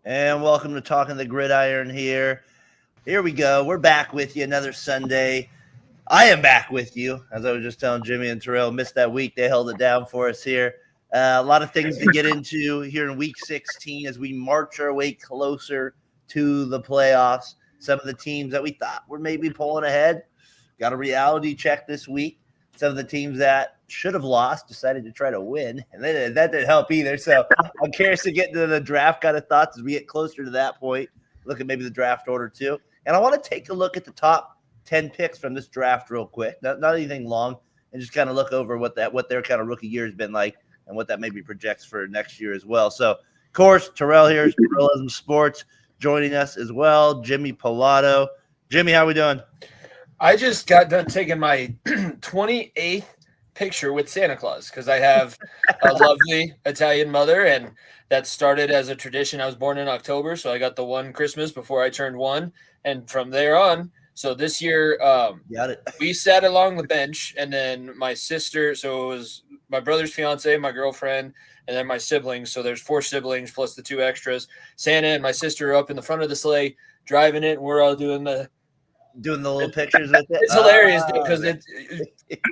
And welcome to Talkin the Gridiron here. Here we go. We're back with you another Sunday. I am back with you. As I was just telling Jimmy and Terrell, missed that week. They held it down for us here. A lot of things to get into here in week 16 as we march our way closer to the playoffs. Some of the teams that we thought were maybe pulling ahead got a reality check this week. Some of the teams that should have lost decided to try to win, and that didn't help either. So I'm curious to get into the draft kind of thoughts as we get closer to that point. Look at maybe the draft order too. And I want to take a look at the top 10 picks from this draft real quick. Not anything long, and just kind of look over what their kind of rookie year has been like and what that maybe projects for next year as well. So, of course, Terrell here, Terrellism Sports, joining us as well. Jimmy Pilato. Jimmy, how we doing? I just got done taking my 28th picture with Santa Claus because I have a lovely Italian mother, and that started as a tradition. I was born in October, so I got the one Christmas before I turned one, and from there on. So this year, we sat along the bench, and then my sister. So it was my brother's fiance, my girlfriend, and then my siblings. So there's 4 siblings plus the 2 extras. Santa and my sister are up in the front of the sleigh driving it, and we're all doing the little pictures with it. It's hilarious because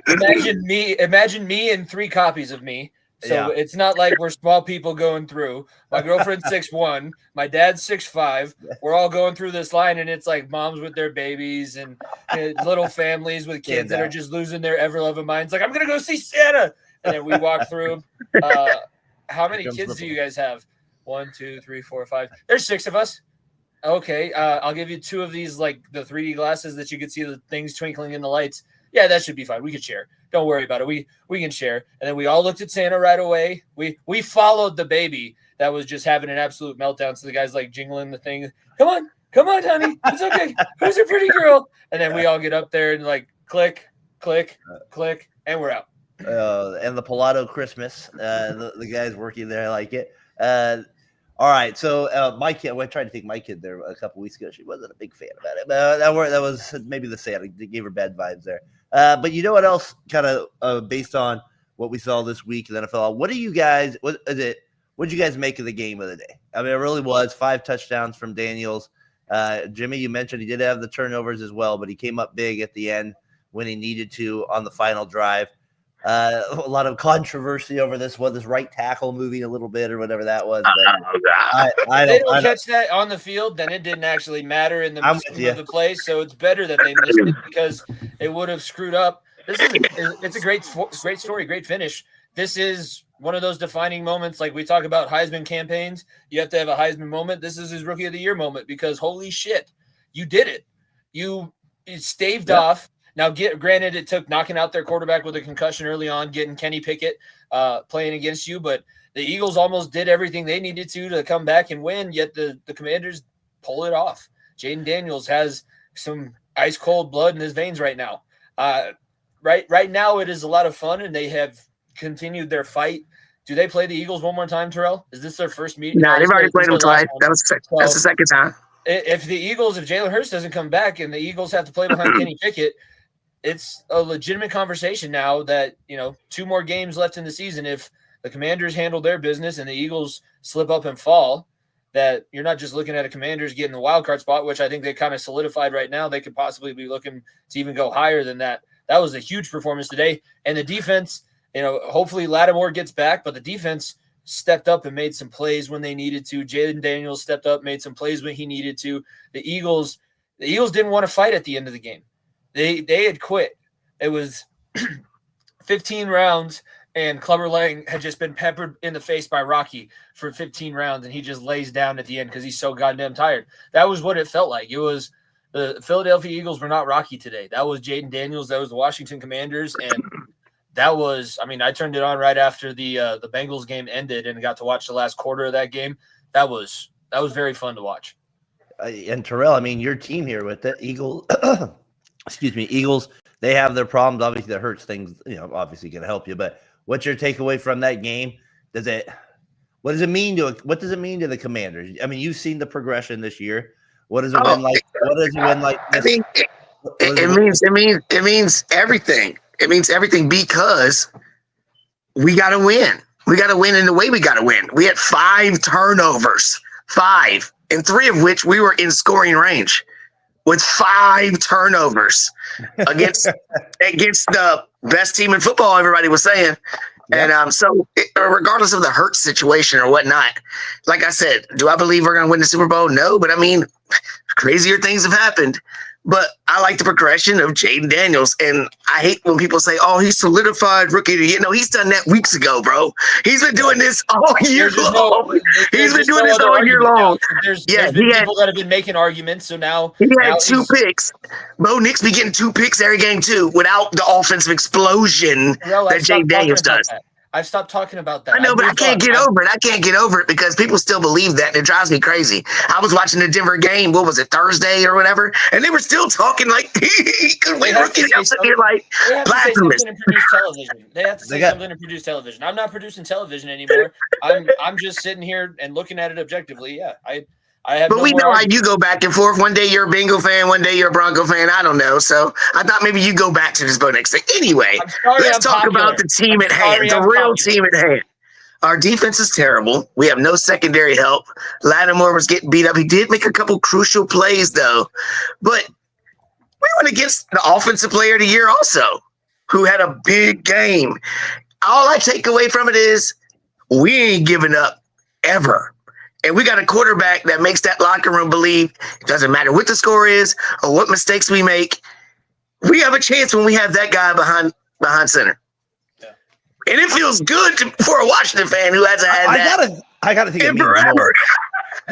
imagine me and 3 copies of me. So It's not like we're small people going through. My girlfriend's 6'1", my dad's 6'5". We're all going through this line, and it's like moms with their babies and little families with kids that are just losing their ever-loving minds. Like, I'm gonna go see Santa, and then we walk through. How many kids do you guys have? 1, 2, 3, 4, 5. There's 6 of us. Okay, I'll give you 2 of these, like the 3D glasses that you could see the things twinkling in the lights. Yeah, that should be fine. We could share. Don't worry about it. We can share. And then we all looked at Santa right away. We followed the baby that was just having an absolute meltdown. So the guy's like jingling the thing. Come on, honey. It's okay. Who's a pretty girl? And then we all get up there and like click, click, click, and we're out. And the Pilato Christmas. The guys working there, I like it. All right, so my kid, I tried to take my kid there a couple weeks ago. She wasn't a big fan about it. But that was maybe the Santa. They gave her bad vibes there. But you know what else, kind of based on what we saw this week in the NFL, what did you guys make of the game of the day? I mean, it really was 5 touchdowns from Daniels. Jimmy, you mentioned he did have the turnovers as well, but he came up big at the end when he needed to on the final drive. A lot of controversy over this right tackle moving a little bit or whatever that was. I don't catch that on the field, then it didn't actually matter in the scheme of the play. So it's better that they missed it because it would have screwed up. It's a great story, great finish. This is one of those defining moments. Like we talk about Heisman campaigns, you have to have a Heisman moment. This is his Rookie of the Year moment because holy shit, you did it. You staved off. Now, granted, it took knocking out their quarterback with a concussion early on, getting Kenny Pickett playing against you, but the Eagles almost did everything they needed to come back and win, yet the Commanders pull it off. Jaden Daniels has some ice-cold blood in his veins right now. Right now, it is a lot of fun, and they have continued their fight. Do they play the Eagles one more time, Terrell? Is this their first meeting? No, they've already played them twice. That's the second time. If Jalen Hurts doesn't come back and the Eagles have to play behind Kenny Pickett, it's a legitimate conversation now that, 2 more games left in the season. If the Commanders handle their business and the Eagles slip up and fall, that you're not just looking at a Commanders getting the wild card spot, which I think they kind of solidified right now. They could possibly be looking to even go higher than that. That was a huge performance today. And the defense, hopefully Lattimore gets back, but the defense stepped up and made some plays when they needed to. Jaden Daniels stepped up, made some plays when he needed to. The Eagles didn't want to fight at the end of the game. They had quit. It was 15 rounds, and Clubber Lang had just been peppered in the face by Rocky for 15 rounds, and he just lays down at the end because he's so goddamn tired. That was what it felt like. It was the Philadelphia Eagles were not Rocky today. That was Jaden Daniels. That was the Washington Commanders, and that was – I mean, I turned it on right after the Bengals game ended and got to watch the last quarter of that game. That was very fun to watch. And Terrell, I mean, your team here with the Eagles – Eagles, they have their problems. Obviously, that hurts things, obviously going to help you. But what's your takeaway from that game? What does it mean to the Commanders? I mean, you've seen the progression this year. What does it win like? What does it win like? I mean, it means everything. It means everything because we got to win. We got to win in the way we got to win. We had 5 turnovers. 5, and 3 of which we were in scoring range with 5 turnovers against the best team in football, everybody was saying. Yep. And so regardless of the Hurts situation or whatnot, like I said, do I believe we're going to win the Super Bowl? No, but I mean, crazier things have happened. But I like the progression of Jaden Daniels. And I hate when people say, oh, he's solidified rookie of the year. No, he's done that weeks ago, bro. He's been doing this all year long. He's been doing this all year long. There's been people that have been making arguments. So now he had 2 picks. Bo Nix be getting 2 picks every game, too, without the offensive explosion that Jaden Daniels does. I've stopped talking about that. I know, but I can't get over it. I can't get over it because people still believe that, and it drives me crazy. I was watching the Denver game. What was it, Thursday or whatever? And they were still talking like he could win rookie. I'm sitting here like blasphemous. They have to say something to produce television. I'm not producing television anymore. I'm just sitting here and looking at it objectively. Yeah, I have. But we know how you go back and forth. One day you're a Bengal fan, one day you're a Bronco fan. I don't know. So I thought maybe you go back to this Bo Nix thing. Anyway, let's talk about the team at hand, the real team at hand. Our defense is terrible. We have no secondary help. Lattimore was getting beat up. He did make a couple crucial plays, though. But we went against the offensive player of the year also, who had a big game. All I take away from it is we ain't giving up ever. And we got a quarterback that makes that locker room believe it doesn't matter what the score is or what mistakes we make. We have a chance when we have that guy behind center. Yeah. And it feels good for a Washington fan who hasn't had I gotta think of forever.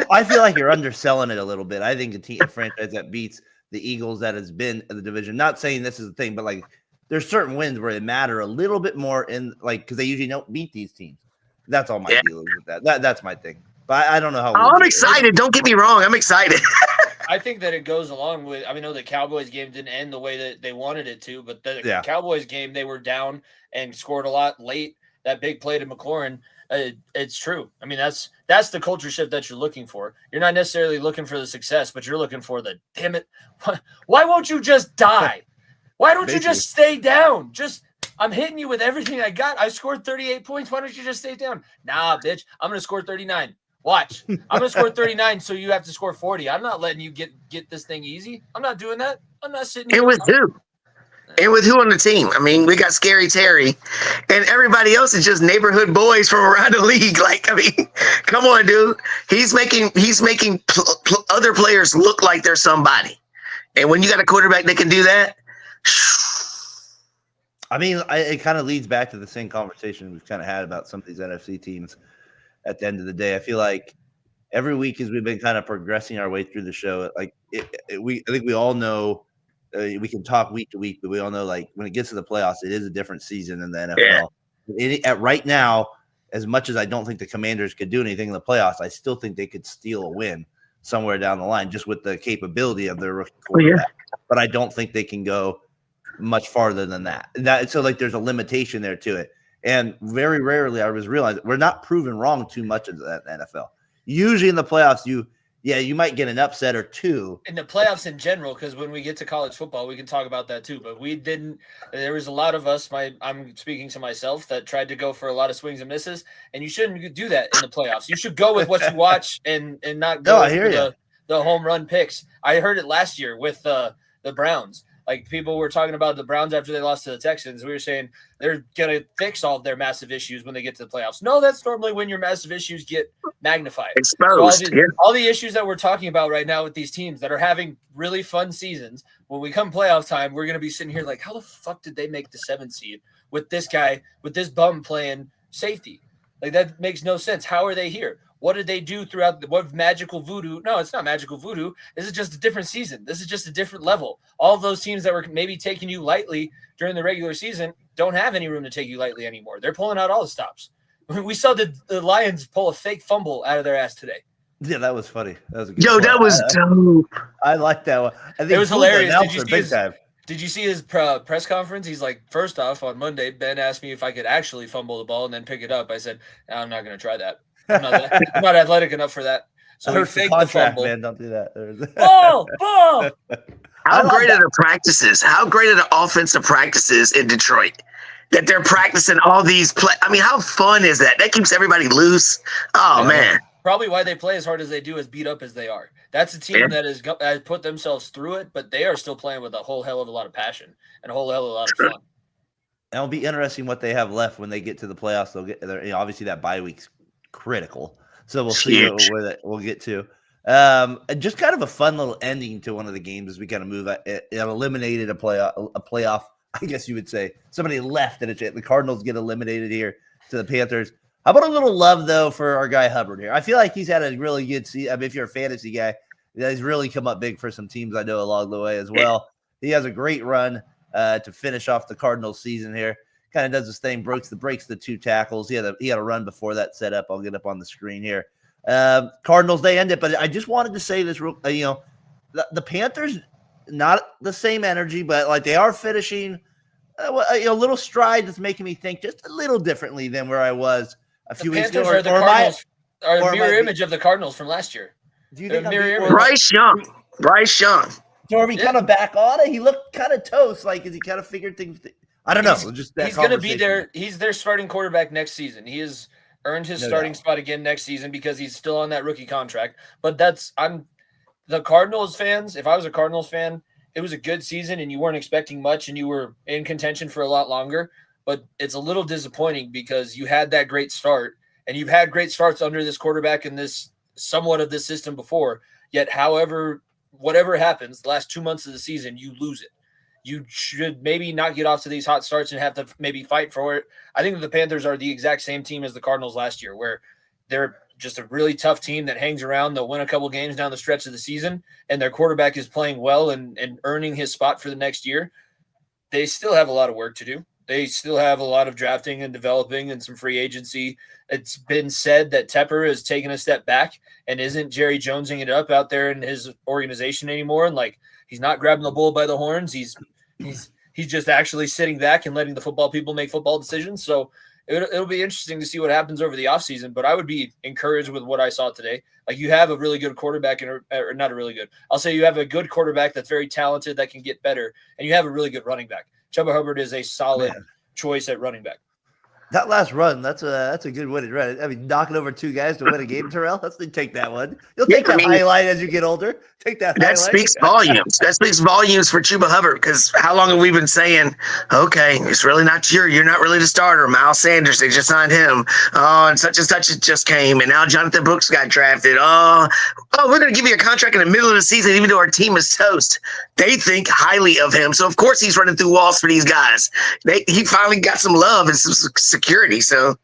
I feel like you're underselling it a little bit. I think a franchise that beats the Eagles that has been in the division, not saying this is the thing, but like there's certain wins where they matter a little bit more in like because they usually don't beat these teams. That's all my deal is with that. That's my thing. But I don't know how. I'm excited. Don't get me wrong. I'm excited. I think that it goes along with. I know the Cowboys game didn't end the way that they wanted it to, but the Cowboys game they were down and scored a lot late. That big play to McLaurin, it's true. I mean that's the culture shift that you're looking for. You're not necessarily looking for the success, but you're looking for the damn it. Why won't you just die? Why don't you just stay down? I'm hitting you with everything I got. I scored 38 points. Why don't you just stay down? Nah, bitch. I'm gonna score 39. Watch. I'm going to score 39, so you have to score 40. I'm not letting you get this thing easy. I'm not doing that. I'm not sitting here. And with who? And with who on the team? I mean, we got Scary Terry, and everybody else is just neighborhood boys from around the league. Like, I mean, come on, dude. He's making other players look like they're somebody. And when you got a quarterback that can do that, I mean, it kind of leads back to the same conversation we've kind of had about some of these NFC teams. At the end of the day, I feel like every week as we've been kind of progressing our way through the show, like I think we all know we can talk week to week, but we all know like when it gets to the playoffs, it is a different season in the NFL. Yeah. Right now, as much as I don't think the Commanders could do anything in the playoffs, I still think they could steal a win somewhere down the line just with the capability of their rookie quarterback. But I don't think they can go much farther than that. So like there's a limitation there to it. And very rarely I was realizing we're not proven wrong too much in the NFL. Usually in the playoffs, you might get an upset or two. In the playoffs in general, because when we get to college football, we can talk about that too. But we didn't. There was a lot of us. I'm speaking to myself that tried to go for a lot of swings and misses, and you shouldn't do that in the playoffs. You should go with what you watch and not go for the home run picks. I heard it last year with the Browns. Like people were talking about the Browns after they lost to the Texans. We were saying they're going to fix all of their massive issues when they get to the playoffs. No, that's normally when your massive issues get magnified. Exposed. So all the issues that we're talking about right now with these teams that are having really fun seasons, when we come playoff time, we're going to be sitting here like, how the fuck did they make the 7th seed with this guy, with this bum playing safety? Like that makes no sense. How are they here? What did they do throughout what magical voodoo? No, it's not magical voodoo. This is just a different season. This is just a different level. All of those teams that were maybe taking you lightly during the regular season don't have any room to take you lightly anymore. They're pulling out all the stops. We saw the Lions pull a fake fumble out of their ass today. Yeah, that was funny. That was a good that was dope. I like that one. I think it was hilarious. Did you see his press conference? He's like, first off, on Monday, Ben asked me if I could actually fumble the ball and then pick it up. I said, I'm not going to try that. I'm not athletic enough for that. So he faked the fumble. Man, don't do that. Ball. How great are the practices? How great are the offensive practices in Detroit? That they're practicing all these play. I mean, how fun is that? That keeps everybody loose. Oh man. probably why they play as hard as they do, as beat up as they are. That's a team that has put themselves through it, but they are still playing with a whole hell of a lot of passion and a whole hell of a lot of fun. It'll be interesting what they have left when they get to the playoffs. They'll get obviously that bye week's critical, so we'll see where we'll get to. And just kind of a fun little ending to one of the games as we kind of move. It eliminated a playoff, I guess you would say. Somebody left, and the Cardinals get eliminated here to the Panthers. How about a little love, though, for our guy Hubbard here? I feel like he's had a really good season. I mean, if you're a fantasy guy, he's really come up big for some teams I know along the way as well. He has a great run to finish off the Cardinals season here. Kind of does his thing, breaks the 2 tackles. He had a run before that set up. I'll get up on the screen here. Cardinals, they end it, but I just wanted to say this real, the Panthers, not the same energy, but like they are finishing a little stride that's making me think just a little differently than where I was a few weeks ago. The Cardinals are a mirror image of the Cardinals from last year. Do you think Bryce Young? So are we kind of back on it? He looked kind of toast. Like, is he kind of figured things? I don't know. He's going to be there. He's their starting quarterback next season. He has earned his starting spot again next season because he's still on that rookie contract. But I'm the Cardinals fans. If I was a Cardinals fan, it was a good season and you weren't expecting much and you were in contention for a lot longer. But it's a little disappointing because you had that great start and you've had great starts under this quarterback in this somewhat of this system before. Yet, whatever happens, the last 2 months of the season, you lose it. You should maybe not get off to these hot starts and have to maybe fight for it. I think the Panthers are the exact same team as the Cardinals last year, where they're just a really tough team that hangs around. They'll win a couple games down the stretch of the season, and their quarterback is playing well and earning his spot for the next year. They still have a lot of work to do. They still have a lot of drafting and developing and some free agency. It's been said that Tepper has taken a step back and isn't Jerry Jonesing it up out there in his organization anymore. And like, he's not grabbing the bull by the horns. He's just actually sitting back and letting the football people make football decisions. So it'll be interesting to see what happens over the offseason, but I would be encouraged with what I saw today. Like, you have a really good quarterback or not a really good. I'll say you have a good quarterback that's very talented that can get better, and you have a really good running back. Chuba Hubbard is a solid choice at running back. That last run, that's a good winning run. I mean, knocking over 2 guys to win a game, Terrell. Let's take that one. You'll take that highlight as you get older. Take that. That speaks volumes. That speaks volumes for Chuba Hubbard, because how long have we been saying, okay, it's really not you're not really the starter. Miles Sanders, they just signed him. Oh, and such just came, and now Jonathan Brooks got drafted. Oh, we're going to give you a contract in the middle of the season, even though our team is toast. They think highly of him, so of course he's running through walls for these guys. He finally got some love and some security. So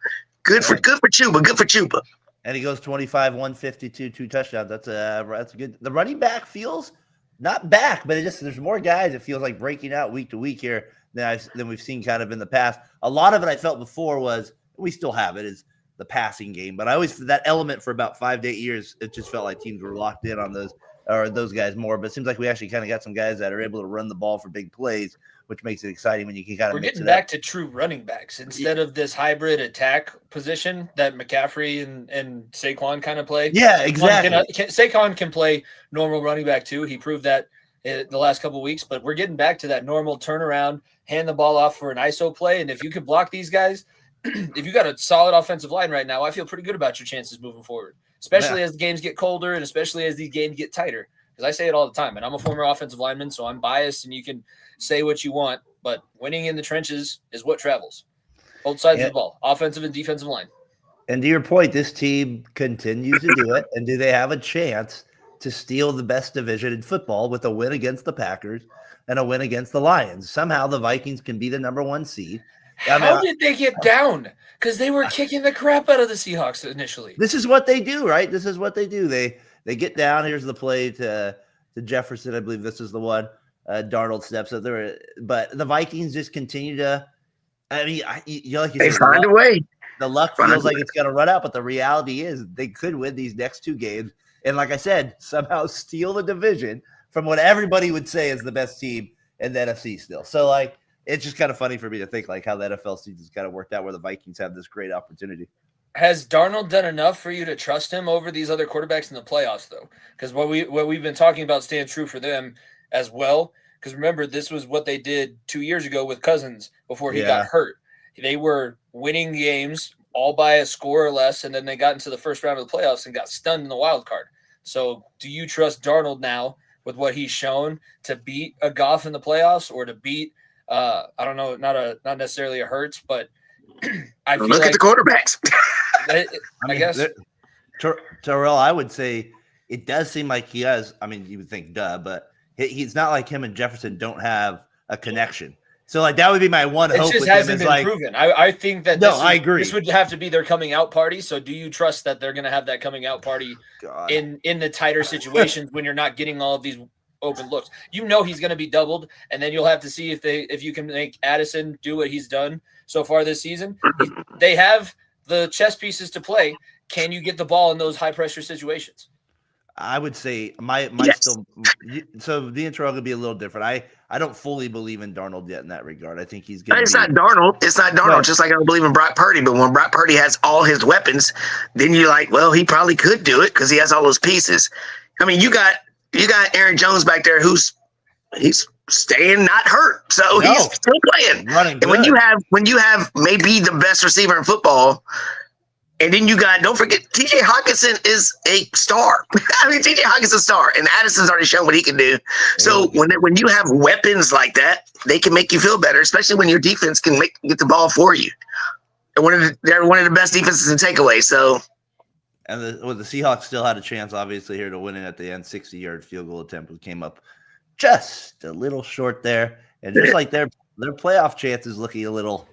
good for Chuba. And he goes 25, 152, 2 touchdowns. That's good. The running back feels not back, but there's more guys. It feels like breaking out week to week here than we've seen kind of in the past. A lot of it I felt before was, we still have it, is the passing game. But I always, that element for about 5 to 8 years, it just felt like teams were locked in on those guys more. But it seems like we actually kind of got some guys that are able to run the ball for big plays, which makes it exciting when you can kind of. We're getting back to true running backs instead of this hybrid attack position that McCaffrey and Saquon kind of play. Yeah, exactly. Saquon can play normal running back too. He proved that the last couple of weeks. But we're getting back to that normal turnaround, hand the ball off for an ISO play, and if you can block these guys, if you got a solid offensive line right now, I feel pretty good about your chances moving forward, especially as the games get colder and especially as these games get tighter. Because I say it all the time, and I'm a former offensive lineman, so I'm biased, and you can say what you want, but winning in the trenches is what travels. Both sides of the ball, offensive and defensive line. And to your point, this team continues to do it, and do they have a chance to steal the best division in football with a win against the Packers and a win against the Lions? Somehow the Vikings can be the number 1 seed. How did they get down? Because they were kicking the crap out of the Seahawks initially. This is what they do, right? This is what they do. They get down. Here's the play to Jefferson. I believe this is the one. Darnold steps up there. But the Vikings just continue to – I mean, they find a way. The luck feels like it's going to run out, but the reality is they could win these next 2 games. And like I said, somehow steal the division from what everybody would say is the best team in the NFC still. So, like, it's just kind of funny for me to think like how the NFL season's kind of worked out where the Vikings have this great opportunity. Has Darnold done enough for you to trust him over these other quarterbacks in the playoffs, though? Because what we've been talking about stands true for them as well. Because remember, this was what they did 2 years ago with Cousins before he got hurt. They were winning games all by a score or less, and then they got into the first round of the playoffs and got stunned in the wild card. So do you trust Darnold now with what he's shown to beat a Goff in the playoffs, or to beat I don't know, not necessarily a Hurts, but I feel look at the quarterbacks. I guess Terrell, I would say it does seem like he has. I mean, you would think, duh, but he's not like him and Jefferson don't have a connection. So, like, that would be my one hope. It just hasn't been proven. I think that I agree. This would have to be their coming out party. So, do you trust that they're going to have that coming out party in the tighter situations when you're not getting all of these open looks? You know he's going to be doubled, and then you'll have to see if you can make Addison do what he's done so far this season. They have the chess pieces to play. Can you get the ball in those high pressure situations? I would say still. So the intro will be a little different. I don't fully believe in Darnold yet in that regard. I think he's going. It's not Darnold. It's not Darnold. No. Just like I don't believe in Brock Purdy. But when Brock Purdy has all his weapons, then you're like, well, he probably could do it because he has all those pieces. I mean, you got Aaron Jones back there he's staying not hurt, so he's still playing. Running good. And when you have maybe the best receiver in football. And then don't forget, TJ Hawkinson is a star. I mean, TJ Hawkinson's a star, and Addison's already shown what he can do. So when you have weapons like that, they can make you feel better, especially when your defense can get the ball for you. And they're one of the best defenses in takeaway. So, and the Seahawks still had a chance, obviously, here to win it at the end. 60-yard field goal attempt came up just a little short there, and just like their playoff chances looking a little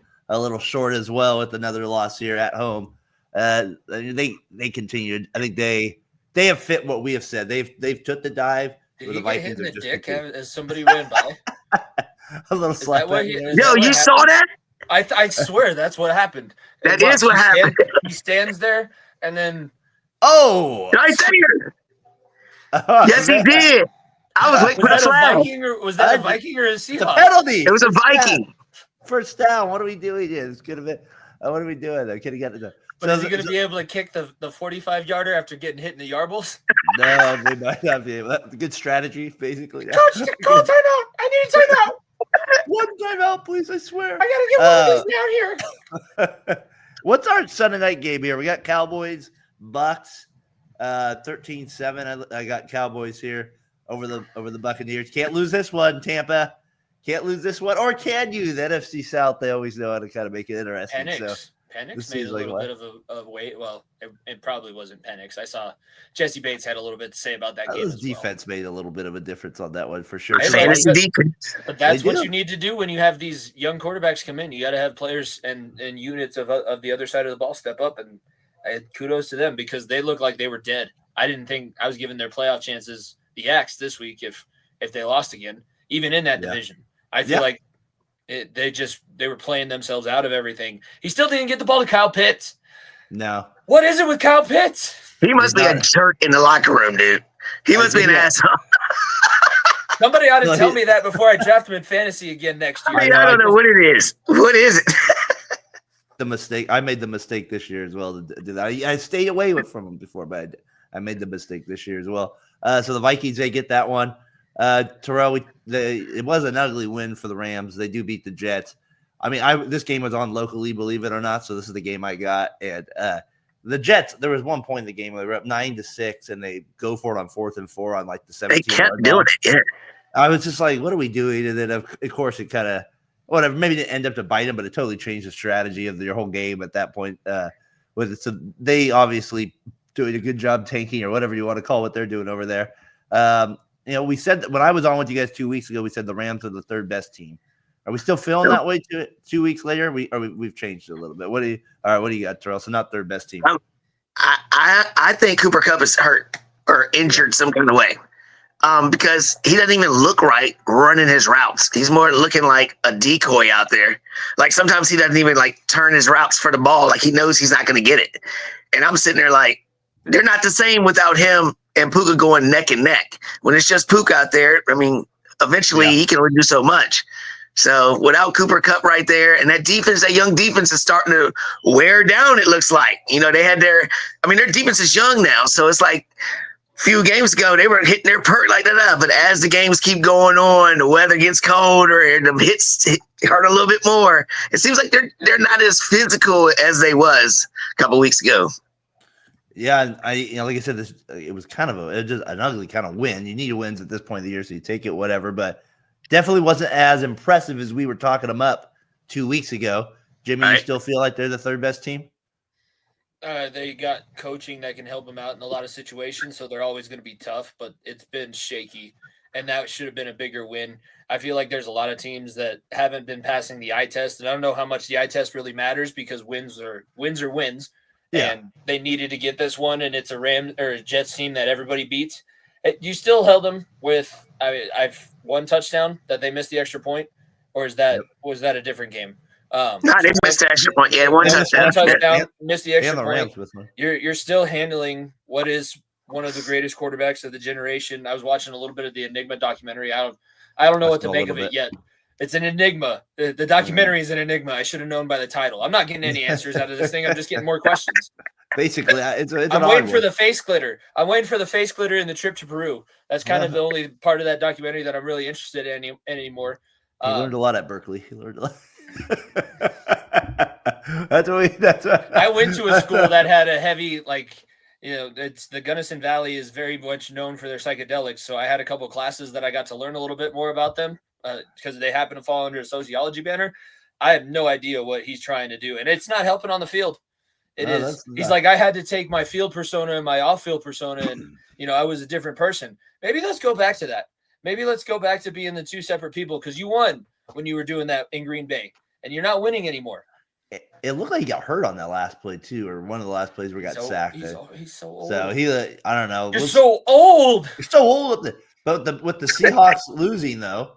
short as well with another loss here at home. They continued. I think they have fit what we have said. They've took the dive. Did he get hit in the dick as somebody ran by? A little slap. You saw that? I swear that's what happened. That is what happened. He stands there and then right there. Yes, he did. I was waiting for the flag. Was that a Viking or a Seahawks? The penalty. It was a Viking. First down. What are we doing here? It's gonna be. What are we doing? I could have gotten it. But is he going to be able to kick the 45-yarder after getting hit in the yarbles? No, they might not be able. That's a good strategy, basically. Coach, call timeout. I need a timeout. One timeout, please. I swear. I got to get one of these down here. What's our Sunday night game here? We got Cowboys, Bucks, 13-7. I got Cowboys here over the Buccaneers. Can't lose this one, Tampa. Can't lose this one. Or can you? The NFC South, they always know how to kind of make it interesting. Penix made a little bit of a weight. Well, it probably wasn't Penix. I saw Jesse Bates had a little bit to say about that game. His defense made a little bit of a difference on that one for sure. But that's what you need to do when you have these young quarterbacks come in. You got to have players and units of the other side of the ball step up, and kudos to them because they look like they were dead. I didn't think I was giving their playoff chances the axe this week if they lost again, even in that division. I feel like they were playing themselves out of everything. He still didn't get the ball to Kyle Pitts. No. What is it with Kyle Pitts? He must be a jerk in the locker room, dude. He must be an asshole. Somebody ought to tell me that before I draft him in fantasy again next year. I don't know what it is. What is it? I made the mistake this year as well. I stayed away from him before, but I made the mistake this year as well. So the Vikings, they get that one. Terrell, it was an ugly win for the Rams. They do beat the Jets. I mean, this game was on locally, believe it or not. So this is the game I got. And the Jets, there was one point in the game where they were up 9-6, and they go for it on 4th and 4 on like the 17. They kept doing it. Yeah. I was just like, what are we doing? And then of course it kind of whatever. Maybe didn't end up to bite them, but it totally changed the strategy of their whole game at that point. So they obviously doing a good job tanking or whatever you want to call what they're doing over there. We said that when I was on with you guys 2 weeks ago, we said the Rams are the third best team. Are we still feeling that way 2 weeks later? We've changed it a little bit. What do you got, Terrell? So not third best team. I think Cooper Kupp is hurt or injured some kind of way. Because he doesn't even look right running his routes. He's more looking like a decoy out there. Like sometimes he doesn't even like turn his routes for the ball. Like he knows he's not going to get it. And I'm sitting there like, they're not the same without him and Puka going neck and neck. When it's just Puka out there, I mean, eventually he can only do so much. So without Cooper Kupp right there, and that defense, that young defense is starting to wear down, it looks like. Their defense is young now. So it's like, few games ago, they were hitting their perk like that. But as the games keep going on, the weather gets colder and the hits hurt a little bit more. It seems like they're not as physical as they was a couple weeks ago. Yeah, like I said, it was kind of an ugly kind of win. You need wins at this point of the year, so you take it, whatever. But definitely wasn't as impressive as we were talking them up 2 weeks ago. Jimmy, you still feel like they're the third best team? They got coaching that can help them out in a lot of situations, so they're always going to be tough. But it's been shaky, and that should have been a bigger win. I feel like there's a lot of teams that haven't been passing the eye test, and I don't know how much the eye test really matters because wins are wins. Yeah. And they needed to get this one, and it's a Rams or a Jets team that everybody beats. You still held them with I've one touchdown that they missed the extra point, or was that a different game? No, they missed the extra point. Yeah, one touchdown, missed the extra point. You're still handling what is one of the greatest quarterbacks of the generation. I was watching a little bit of the Enigma documentary. I don't know what to make of it yet. It's an enigma. The documentary is an enigma. I should have known by the title. I'm not getting any answers out of this thing. I'm just getting more questions. Basically, I'm waiting for the face glitter. I'm waiting for the face glitter in the trip to Peru. That's kind of the only part of that documentary that I'm really interested in anymore. He learned a lot at Berkeley. He learned a lot. I went to a school that had a heavy, it's the Gunnison Valley is very much known for their psychedelics. So I had a couple classes that I got to learn a little bit more about them. Because they happen to fall under a sociology banner. I have no idea what he's trying to do. And it's not helping on the field. He's like, I had to take my field persona and my off-field persona, and, I was a different person. Maybe let's go back to that. Maybe let's go back to being the two separate people because you won when you were doing that in Green Bay, and you're not winning anymore. It looked like he got hurt on that last play, too, or one of the last plays where he got sacked. He's so old. So I don't know. You're so old. You're so old. But with the Seahawks losing, though,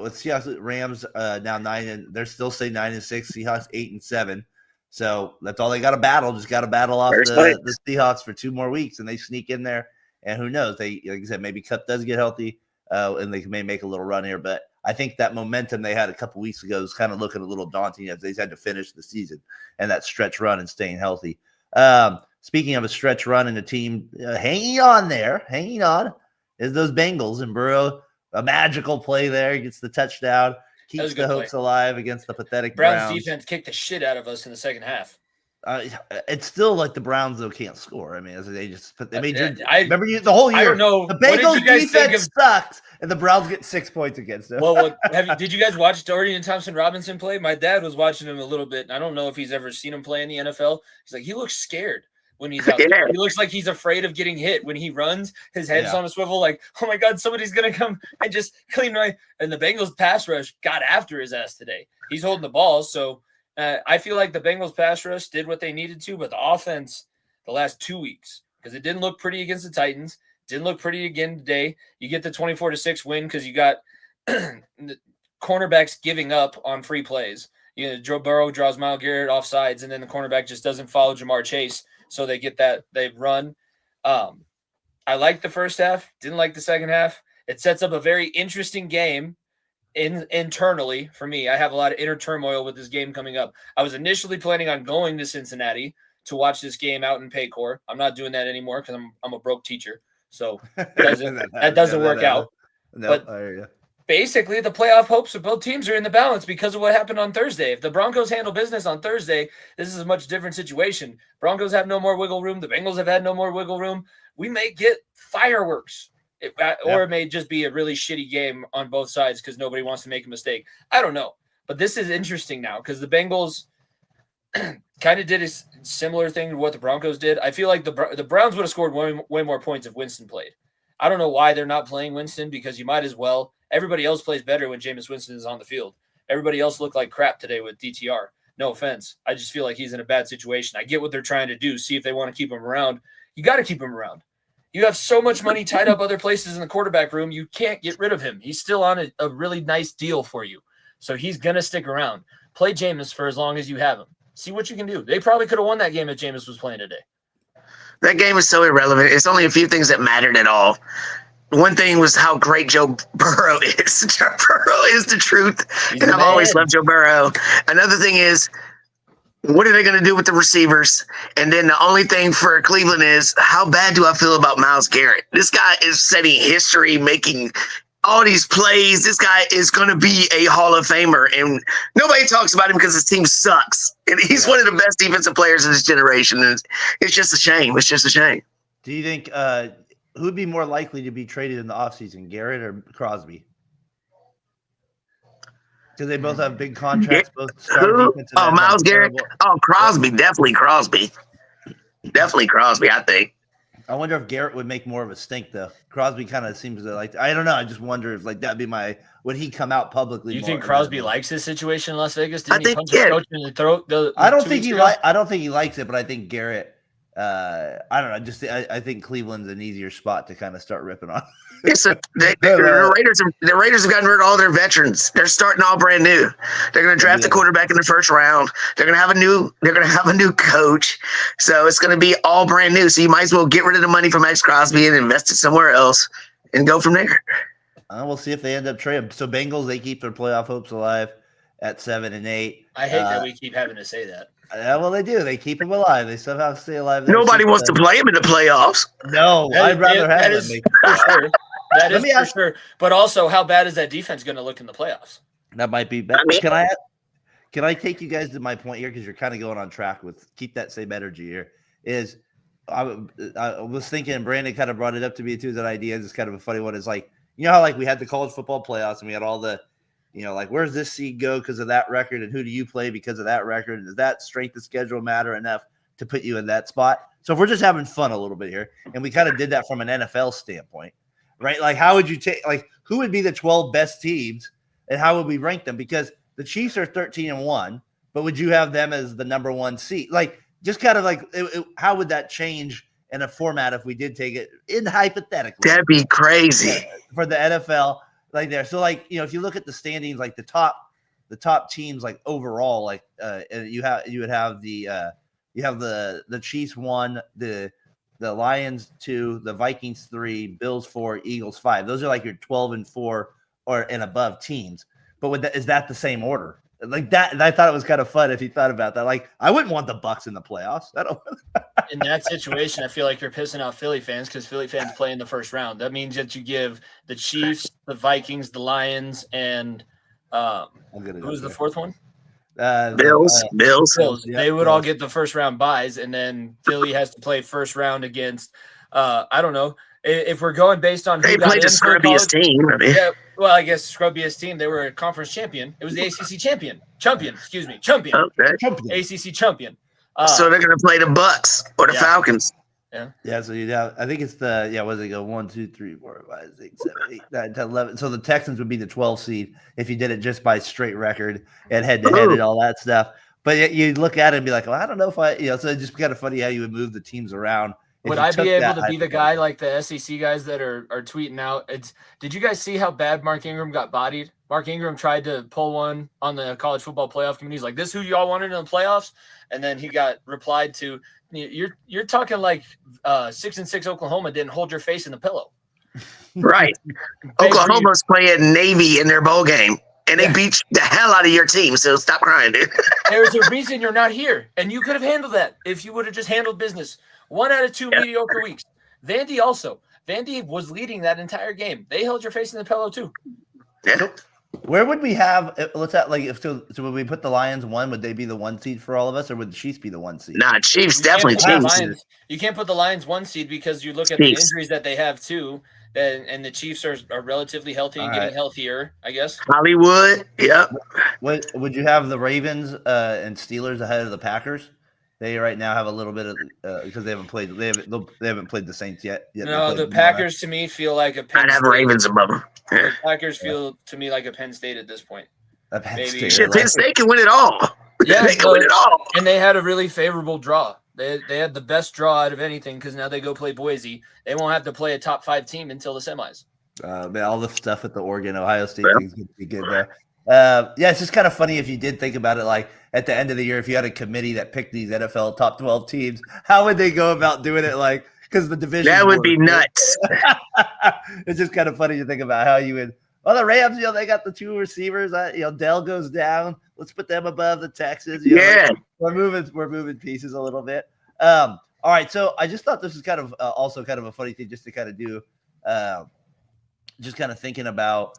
with Seahawks, Rams now 9 and they're still say 9-6, Seahawks 8-7. So that's all they got to battle. Just got to battle off the Seahawks for 2 more weeks, and they sneak in there. And who knows? They, like I said, maybe Cup does get healthy, and they may make a little run here. But I think that momentum they had a couple weeks ago is kind of looking a little daunting as they had to finish the season and that stretch run and staying healthy. Speaking of a stretch run and a team hanging on, is those Bengals, and Burrow. A magical play there, gets the touchdown, keeps the hopes alive against the pathetic Browns. Defense kicked the shit out of us in the second half. It's still like the Browns though can't score. I mean, remember the whole year. I don't know. The Bengals defense sucks, and the Browns get 6 points against them. Well, did you guys watch Dorian Thompson-Robinson play? My dad was watching him a little bit. I don't know if he's ever seen him play in the NFL. He's like, he looks scared when he's out there. He looks like he's afraid of getting hit when he runs. His head's on a swivel, like, oh my God, somebody's gonna come and just clean right. And the Bengals pass rush got after his ass today. He's holding the ball, so I feel like the Bengals pass rush did what they needed to, but the offense the last 2 weeks, because it didn't look pretty against the Titans, didn't look pretty again today. You get the 24-6 win because you got the cornerbacks giving up on free plays. Joe Burrow draws Myles Garrett off sides, and then the cornerback just doesn't follow Jamar Chase. So they get that they run. I liked the first half, didn't like the second half. It sets up a very interesting game internally for me. I have a lot of inner turmoil with this game coming up. I was initially planning on going to Cincinnati to watch this game out in Paycor. I'm not doing that anymore because I'm a broke teacher. So that doesn't work out. No, but basically, the playoff hopes of both teams are in the balance because of what happened on Thursday. If the Broncos handle business on Thursday, this is a much different situation. Broncos have no more wiggle room. The Bengals have had no more wiggle room. We may get fireworks, or it may just be a really shitty game on both sides because nobody wants to make a mistake. I don't know. But this is interesting now because the Bengals kind of did a similar thing to what the Broncos did. I feel like the Browns would have scored way more points if Winston played. I don't know why they're not playing Winston because you might as well. Everybody else plays better when Jameis Winston is on the field. Everybody else looked like crap today with DTR. No offense. I just feel like he's in a bad situation. I get what they're trying to do, see if they want to keep him around. You got to keep him around. You have so much money tied up other places in the quarterback room, you can't get rid of him. He's still on a really nice deal for you. So he's going to stick around. Play Jameis for as long as you have him. See what you can do. They probably could have won that game if Jameis was playing today. That game is so irrelevant. It's only a few things that mattered at all. One thing was how great Joe Burrow is. Joe Burrow is the truth, and I've always loved Joe Burrow. Another thing is, what are they going to do with the receivers? And then the only thing for Cleveland is, how bad do I feel about Myles Garrett? This guy is setting history, making all these plays. This guy is going to be a Hall of Famer, and nobody talks about him because his team sucks. And he's one of the best defensive players in this generation. And it's just a shame. It's just a shame. Do you think who would be more likely to be traded in the offseason, Garrett or Crosby? Because they both have big contracts. Both Myles Garrett. Oh, Crosby. Definitely Crosby. Definitely Crosby, I think. I wonder if Garrett would make more of a stink, though. Crosby kind of seems to like. I don't know. I just wonder if that'd be would he come out publicly? Do you think Crosby likes his situation in Las Vegas? I think coach in the throat. I don't think he likes it, but I think Garrett. I don't know. I think Cleveland's an easier spot to kind of start ripping on. The Raiders have gotten rid of all their veterans. They're starting all brand new. They're going to draft a quarterback in the first round. They're going to have a new coach. So it's going to be all brand new. So you might as well get rid of the money from Max Crosby and invest it somewhere else and go from there. We'll see if they end up trading. So Bengals, they keep their playoff hopes alive at 7-8. I hate that we keep having to say that. Well, they do. They keep them alive. They somehow stay alive. Nobody wants to play them in the playoffs. No, I'd rather have them. For sure. That is for sure. But also, how bad is that defense going to look in the playoffs? That might be bad. Can I take you guys to my point here, because you're kind of going on track with keep that same energy here? I was thinking, and Brandon kind of brought it up to me too. That idea is kind of a funny one. It's like, how we had the college football playoffs and we had all the, where's this seed go because of that record, and who do you play because of that record? And does that strength of schedule matter enough to put you in that spot? So if we're just having fun a little bit here, and we kind of did that from an NFL standpoint, right? Like, how would you take, who would be the 12 best teams and how would we rank them? Because the Chiefs are 13-1, but would you have them as the number one seed? Just kind of how would that change in a format if we did take it in hypothetically? That'd be crazy for the NFL. There. So if you look at the standings, the top teams, overall, you would have the Chiefs 1, the Lions 2, the Vikings 3, Bills 4, Eagles 5. Those are your 12-4 and above teams. But is that the same order? That, and I thought it was kind of fun if you thought about that. I wouldn't want the Bucks in the playoffs. In that situation, I feel like you're pissing off Philly fans because Philly fans play in the first round. That means that you give the Chiefs, the Vikings, the Lions, and who's the fourth one? Bills. They would all get the first round buys, and then Philly has to play first round against. I don't know if we're going based on they played the scrubbiest team. Yeah, well, I guess scrubbiest team. They were a conference champion. It was the ACC champion. Excuse me, champion. Okay. ACC champion. So they're going to play the Bucks or the Falcons. Yeah. So you'd have. I think it's the what does it go? 1, 2, 3, 4, 5, 6, 7, 8, 9, 10, 11. So the Texans would be the 12 seed if you did it just by straight record and head to head and all that stuff. But you look at it and be like, well, I don't know if I. So it's just kind of funny how you would move the teams around. Would I be able to be the guy like the SEC guys that are tweeting out? Did you guys see how bad Mark Ingram got bodied? Mark Ingram tried to pull one on the college football playoff committee. He's like, "This who y'all wanted in the playoffs?" And then he got replied to, "You're talking like 6-6 Oklahoma didn't hold your face in the pillow." Right. Oklahoma's playing Navy in their bowl game, and they beat the hell out of your team. So stop crying, dude. There's a reason you're not here, and you could have handled that if you would have just handled business. 1 out of 2 mediocre weeks. Vandy was leading that entire game. They held your face in the pillow too. Yeah. So where would we have? Let's at so would we put the Lions 1? Would they be the 1 seed for all of us, or would the Chiefs be the 1 seed? Nah, Chiefs definitely Chiefs. You can't put the Lions 1 seed because you look at the injuries that they have too, and the Chiefs are relatively healthy and getting healthier, I guess. Hollywood, yeah. Would you have the Ravens and Steelers ahead of the Packers? They right now have a little bit of because they haven't played. They haven't played the Saints yet. No, the Packers to me feel like a Penn I'd have State. Ravens above them. Yeah. The Packers feel to me like a Penn State at this point. Penn State can win it all. Yeah, they can win it all. And they had a really favorable draw. They had the best draw out of anything because now they go play Boise. They won't have to play a top 5 team until the semis. Man, all the stuff at the Oregon Ohio State thing's going to be good there. It's just kind of funny if you did think about it, at the end of the year, if you had a committee that picked these NFL top 12 teams, how would they go about doing it? Because the division that would be nuts. It's just kind of funny to think about how you would. Well, the Rams, they got the 2 receivers. Dell goes down. Let's put them above the Texans. We're moving pieces a little bit. All right, so I just thought this was kind of also kind of a funny thing just to kind of do. just kind of thinking about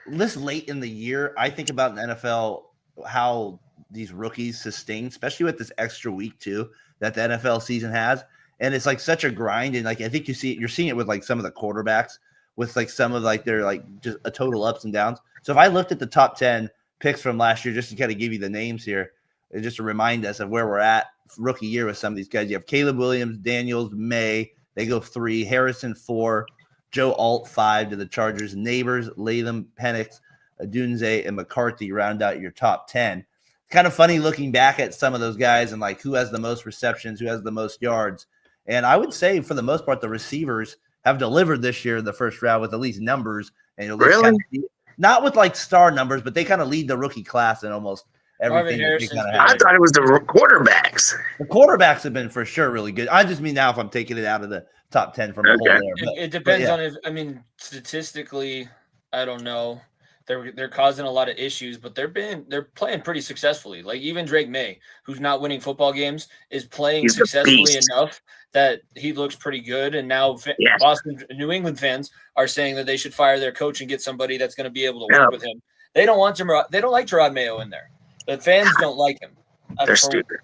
this late in the year, I think about in the NFL how these rookies sustain, especially with this extra week too that the NFL season has. And it's like such a grind. And like I think you're seeing it with like some of the quarterbacks with like some of like their like just a total ups and downs. So if I looked at the top 10 picks from last year, just to kind of give you the names here, just to remind us of where we're at rookie year with some of these guys. You have Caleb Williams, Daniels, May, they go 3, Harrison 4, Joe Alt 5 to the Chargers, Neighbors, Latham, Penix, Adunze, and McCarthy round out your top 10. Kind of funny looking back at some of those guys and like who has the most receptions, who has the most yards. And I would say for the most part, the receivers have delivered this year in the first round with at least numbers. And really? Kind of, not with like star numbers, but they kind of lead the rookie class in almost everything. I thought it was the quarterbacks. The quarterbacks have been for sure really good. I just mean now if I'm taking it out of the top 10 from the whole there. It depends on if, I mean, statistically, I don't know. They're causing a lot of issues, but they're playing pretty successfully. Like even Drake May, who's not winning football games, is playing successfully enough that he looks pretty good. And now New England fans are saying that they should fire their coach and get somebody that's going to be able to work with him. They don't want him. They don't like Gerard Mayo in there. The fans don't like him. They're stupid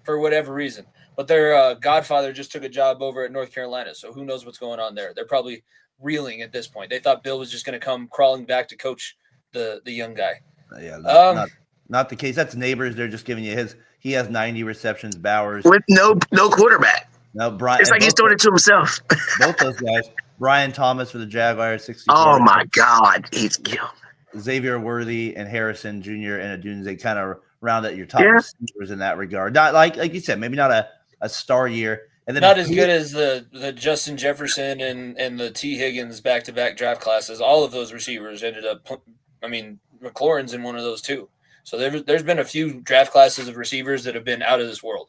for whatever reason. But their godfather just took a job over at North Carolina, so who knows what's going on there? They're probably reeling at this point. They thought Bill was just going to come crawling back to coach the young guy. Yeah, not the case. That's Neighbors. They're just giving you his. He has 90 receptions. Bowers with no quarterback. No, Brian. It's like he's doing it to himself. Both those guys. Brian Thomas for the Jaguars, 64. Oh my God, he's killed. Xavier Worthy and Harrison Jr. and Adunze kind of round out your top receivers in that regard. Not like you said, maybe not a star year. And then not as good as the Justin Jefferson and the T. Higgins back-to-back draft classes. All of those receivers ended up – I mean, McLaurin's in one of those too. So there's been a few draft classes of receivers that have been out of this world.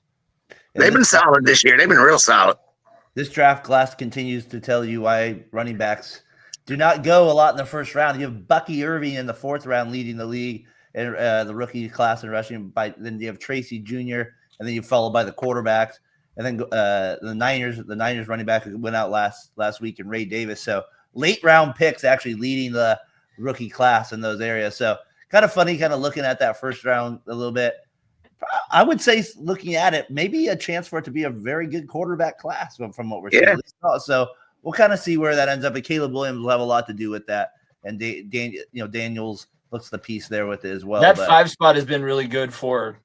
They've been solid this year. They've been real solid. This draft class continues to tell you why running backs do not go a lot in the first round. You have Bucky Irving in the 4th round leading the league and the rookie class in rushing. Then you have Tracy Jr., and then you follow by the quarterbacks. And then the Niners running back went out last week, and Ray Davis. So late round picks actually leading the rookie class in those areas. So kind of funny, kind of looking at that first round a little bit. I would say, looking at it, maybe a chance for it to be a very good quarterback class from what we're seeing. So we'll kind of see where that ends up. And Caleb Williams will have a lot to do with that. And Daniels looks the piece there with it as well. That 5 spot has been really good for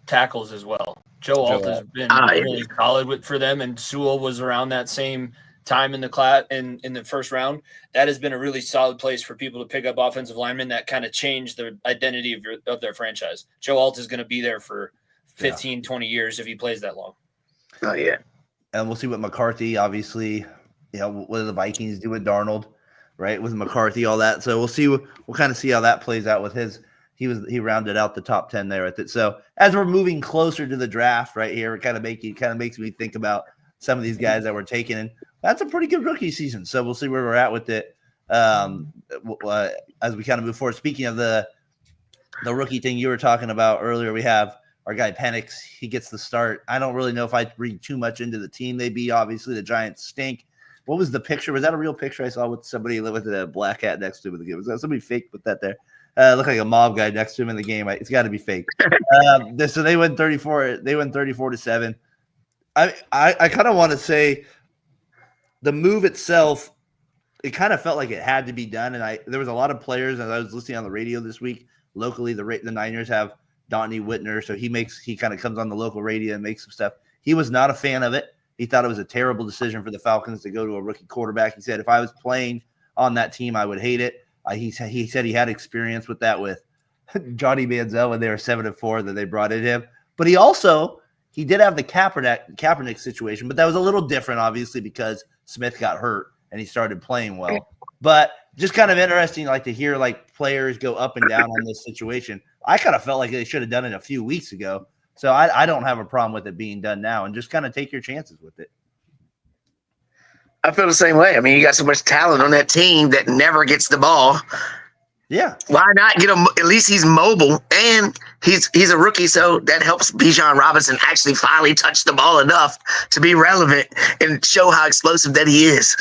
tackles as well. Joe Alt has been really solid for them, and Sewell was around that same time in the class in the first round. That has been a really solid place for people to pick up offensive linemen that kind of change the identity of their franchise. Joe Alt is going to be there for 15, 20 years if he plays that long. Oh, yeah. And we'll see what McCarthy, obviously, what do the Vikings do with Darnold, right, with McCarthy, all that. So we'll kind of see how that plays out with his. He rounded out the top 10 there at it. So as we're moving closer to the draft right here, it kind of makes me think about some of these guys that we're taking. And that's a pretty good rookie season. So we'll see where we're at with it as we kind of move forward. Speaking of the rookie thing you were talking about earlier, we have our guy Penix. He gets the start. I don't really know if I read too much into the team they beat. Obviously, the Giants stink. What was the picture? Was that a real picture I saw with somebody with a black hat next to him? Was that somebody fake put that there? Looked like a mob guy next to him in the game. It's got to be fake. So they win 34. They win 34-7. I kind of want to say the move itself. It kind of felt like it had to be done, and there was a lot of players. As I was listening on the radio this week, locally, the Niners have Donnie Whitner, so he kind of comes on the local radio and makes some stuff. He was not a fan of it. He thought it was a terrible decision for the Falcons to go to a rookie quarterback. He said, if I was playing on that team, I would hate it. He said he had experience with that with Johnny Manziel when they were 7-4 that they brought in him. But he did have the Kaepernick situation, but that was a little different, obviously, because Smith got hurt and he started playing well. But just kind of interesting, like to hear like players go up and down on this situation. I kind of felt like they should have done it a few weeks ago. So I don't have a problem with it being done now, and just kind of take your chances with it. I feel the same way. I mean, you got so much talent on that team that never gets the ball. Yeah. Why not get him? At least he's mobile, and he's a rookie, so that helps Bijan Robinson actually finally touch the ball enough to be relevant and show how explosive that he is.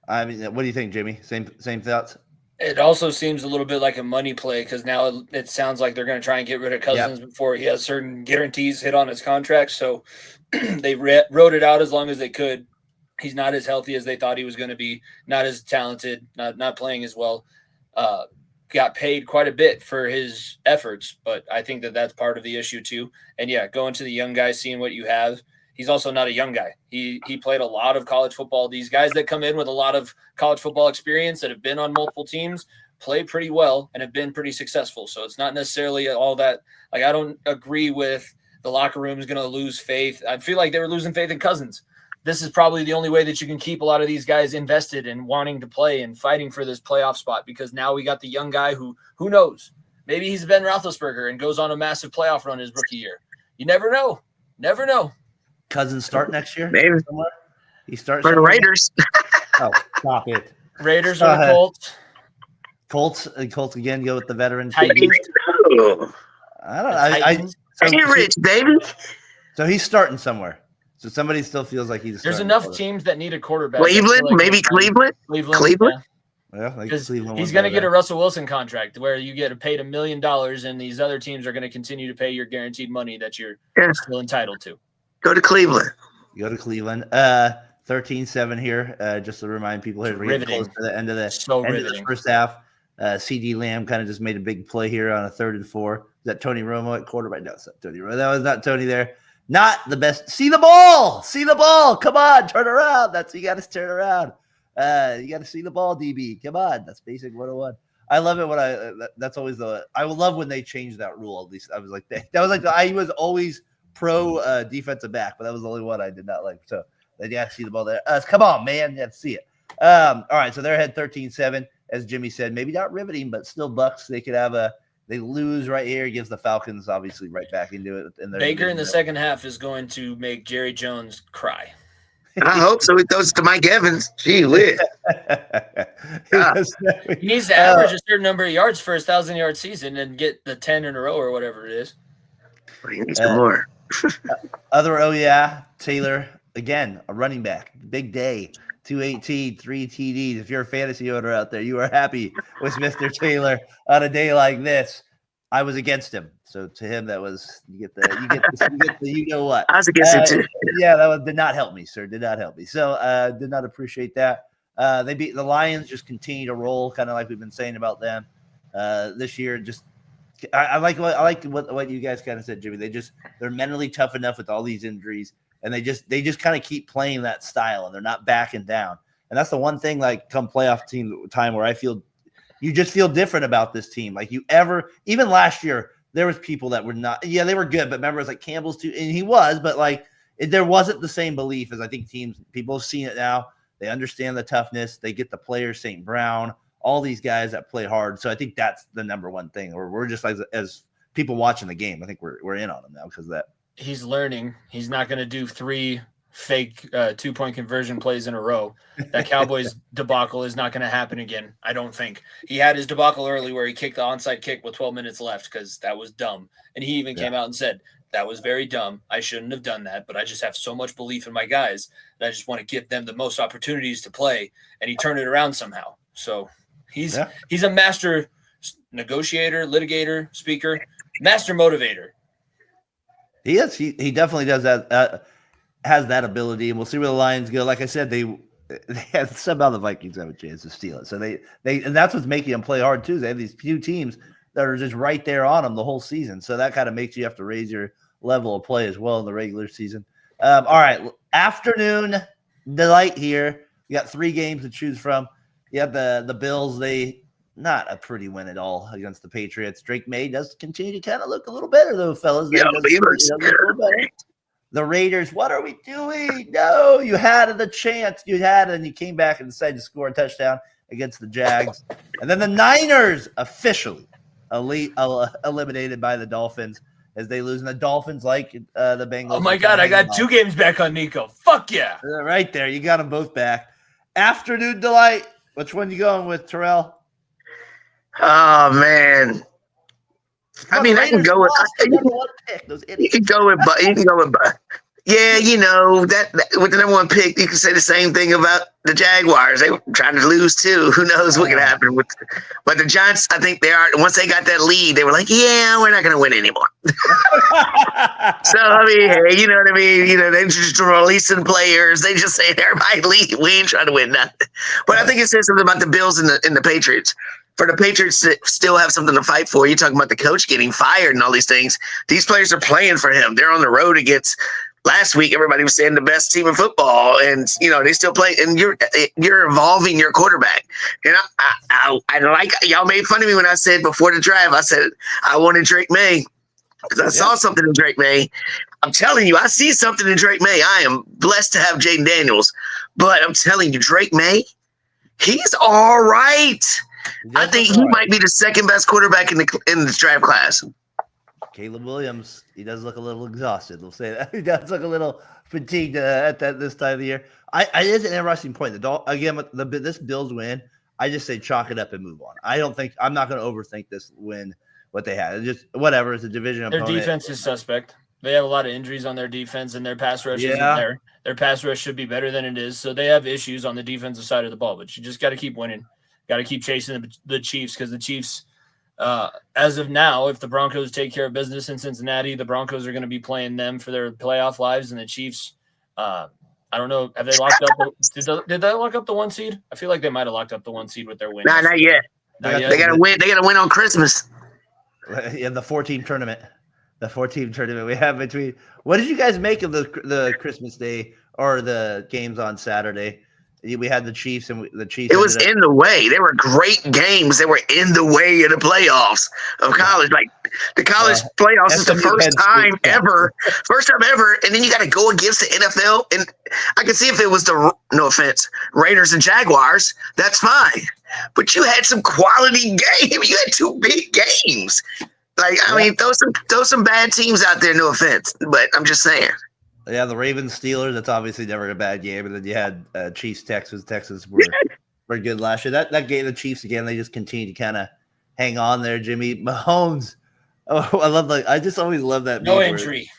I mean, what do you think, Jimmy? Same thoughts? It also seems a little bit like a money play because now it sounds like they're going to try and get rid of Cousins before he has certain guarantees hit on his contract. So they wrote it out as long as they could. He's not as healthy as they thought he was going to be, not as talented, not playing as well. Got paid quite a bit for his efforts, but I think that's part of the issue too. And yeah, going to the young guy, seeing what you have. He's also not a young guy. He played a lot of college football. These guys that come in with a lot of college football experience that have been on multiple teams play pretty well and have been pretty successful. So it's not necessarily all that. Like, I don't agree with the locker room is going to lose faith. I feel like they were losing faith in Cousins. This is probably the only way that you can keep a lot of these guys invested and wanting to play and fighting for this playoff spot, because now we got the young guy who knows? Maybe he's Ben Roethlisberger and goes on a massive playoff run his rookie year. You never know. Never know. Cousins start next year? Maybe. Somewhere? He starts for the Raiders. Oh, stop it. Raiders or Colts? Colts again, go with the veteran. Titans. I don't know. Hey, Rich, baby. So he's starting somewhere. So somebody still feels like he's. There's enough teams that need a quarterback. Cleveland, maybe Cleveland. Cleveland. Yeah, because he's going to get a Russell Wilson contract where you get paid $1 million, and these other teams are going to continue to pay your guaranteed money that you're still entitled to. Go to Cleveland. 13-7 here. Just to remind people here, we're getting close to the end of the first half. CD Lamb kind of just made a big play here on a 3rd and 4. Is that Tony Romo at quarterback? No, it's not Tony Romo. That was not Tony there. Not the best. See the ball. Come on, turn around. You got to turn around. You got to see the ball, DB. Come on. That's basic 101. I love it that's always I love when they change that rule. At least I was like that. That was like I was always pro defensive back, but that was the only one I did not like. So they got to see the ball there. Come on, man. You have to see it. All right. So they're ahead 13-7, as Jimmy said. Maybe not riveting, but still Bucks. They could have they lose right here. Gives the Falcons obviously right back into it. Baker in the second half is going to make Jerry Jones cry. I hope so. It goes to Mike Evans. Gee whiz. He needs to average a certain number of yards for his 1,000-yard season and get the 10 in a row or whatever it is. He needs more. Taylor, again, a running back. Big day. 218, 3 TDs. If you're a fantasy owner out there, you are happy with Mr. Taylor on a day like this. I was against him. So to him, that was you get the you know what. I was against him too. Yeah, did not help me, sir. Did not help me. So did not appreciate that. They beat the Lions, just continue to roll, kind of like we've been saying about them this year. Just I like what you guys kind of said, Jimmy. They're mentally tough enough with all these injuries, and they just kind of keep playing that style, and they're not backing down. And that's the one thing, like come playoff team time, where I feel you just feel different about this team. Like even last year, there was people that were not. Yeah, they were good, but remember, it's like Campbell's too, and he was, but like there wasn't the same belief as I think people have seen it now. They understand the toughness. They get the players, St. Brown, all these guys that play hard. So I think that's the number one thing. Or we're just like as people watching the game, I think we're in on him now because of that. He's learning. He's not going to do 3 fake 2-point conversion plays in a row. That Cowboys debacle is not going to happen again, I don't think. He had his debacle early where he kicked the onside kick with 12 minutes left because that was dumb. And he even came out and said, that was very dumb. I shouldn't have done that, but I just have so much belief in my guys that I just want to give them the most opportunities to play. And he turned it around somehow. So he's a master negotiator, litigator, speaker, master motivator. He is. He definitely does that. Has that ability, and we'll see where the Lions go. Like I said, they had somehow the Vikings have a chance to steal it. So they and that's what's making them play hard too. They have these few teams that are just right there on them the whole season. So that kind of makes you have to raise your level of play as well in the regular season. All right, afternoon delight here. You got 3 games to choose from. You have the Bills. They not a pretty win at all against the Patriots. Drake May does continue to kind of look a little better though, fellas. Yeah, he looks good. The Raiders, what are we doing? No, you had the chance. You had it, and you came back and decided to score a touchdown against the Jags. And then the Niners officially eliminated by the Dolphins as they lose. And the Dolphins, like the Bengals. Oh, my God, I got 2 games back on Nico. Fuck yeah. Right there. You got them both back. Afternoon delight. Which one you going with, Terrell? Oh, man. I mean, I can go with. You can go with Yeah, that with the number one pick, you can say the same thing about the Jaguars. They were trying to lose too. Who knows what could happen but the Giants, I think they are. Once they got that lead, they were like, "Yeah, we're not going to win anymore." So I mean, hey, you know what I mean? They just releasing players. They just say, "Everybody leave. We ain't trying to win nothing." But I think it says something about the Bills and the Patriots. For the Patriots to still have something to fight for, you're talking about the coach getting fired and all these things. These players are playing for him. They're on the road against. Last week, everybody was saying the best team in football, and they still play. And you're evolving your quarterback. And I like y'all made fun of me when I said before the draft. I said I wanted Drake May because I saw something in Drake May. I'm telling you, I see something in Drake May. I am blessed to have Jaden Daniels, but I'm telling you, Drake May, he's all right. I think he might be the second best quarterback in the draft class. Caleb Williams, he does look a little exhausted. We'll say that. He does look a little fatigued at this time of the year. It is an interesting point. This Bills win, I just say chalk it up and move on. I'm not going to overthink this win, what they had. It's just whatever. It's a division opponent. Their defense is suspect. They have a lot of injuries on their defense, and their pass rush isn't there. Their pass rush should be better than it is. So they have issues on the defensive side of the ball, but you just got to keep winning. Got to keep chasing the Chiefs because the Chiefs – as of now, if the Broncos take care of business in Cincinnati, the Broncos are going to be playing them for their playoff lives, and the Chiefs. I don't know. Have they locked up? Did they lock up the 1 seed? I feel like they might have locked up the 1 seed with their win. Nah, not yet. They got to win. They got to win on Christmas. In the 4-team tournament, we have between. What did you guys make of the Christmas Day or the games on Saturday? We had the Chiefs, and the Chiefs. It was in the way. They were great games. They were in the way of the playoffs of college. Like the college playoffs is the first time ever. And then you got to go against the NFL. And I can see if it was no offense, Raiders and Jaguars, that's fine. But you had some quality games. You had 2 big games. I mean, throw some bad teams out there. No offense, but I'm just saying. Yeah, the Ravens Steelers, that's obviously never a bad game. And then you had Chiefs Texans. Texans were good last year. That game, the Chiefs again, they just continue to kind of hang on there. Jimmy Mahomes. Oh, I just always love that. No injury.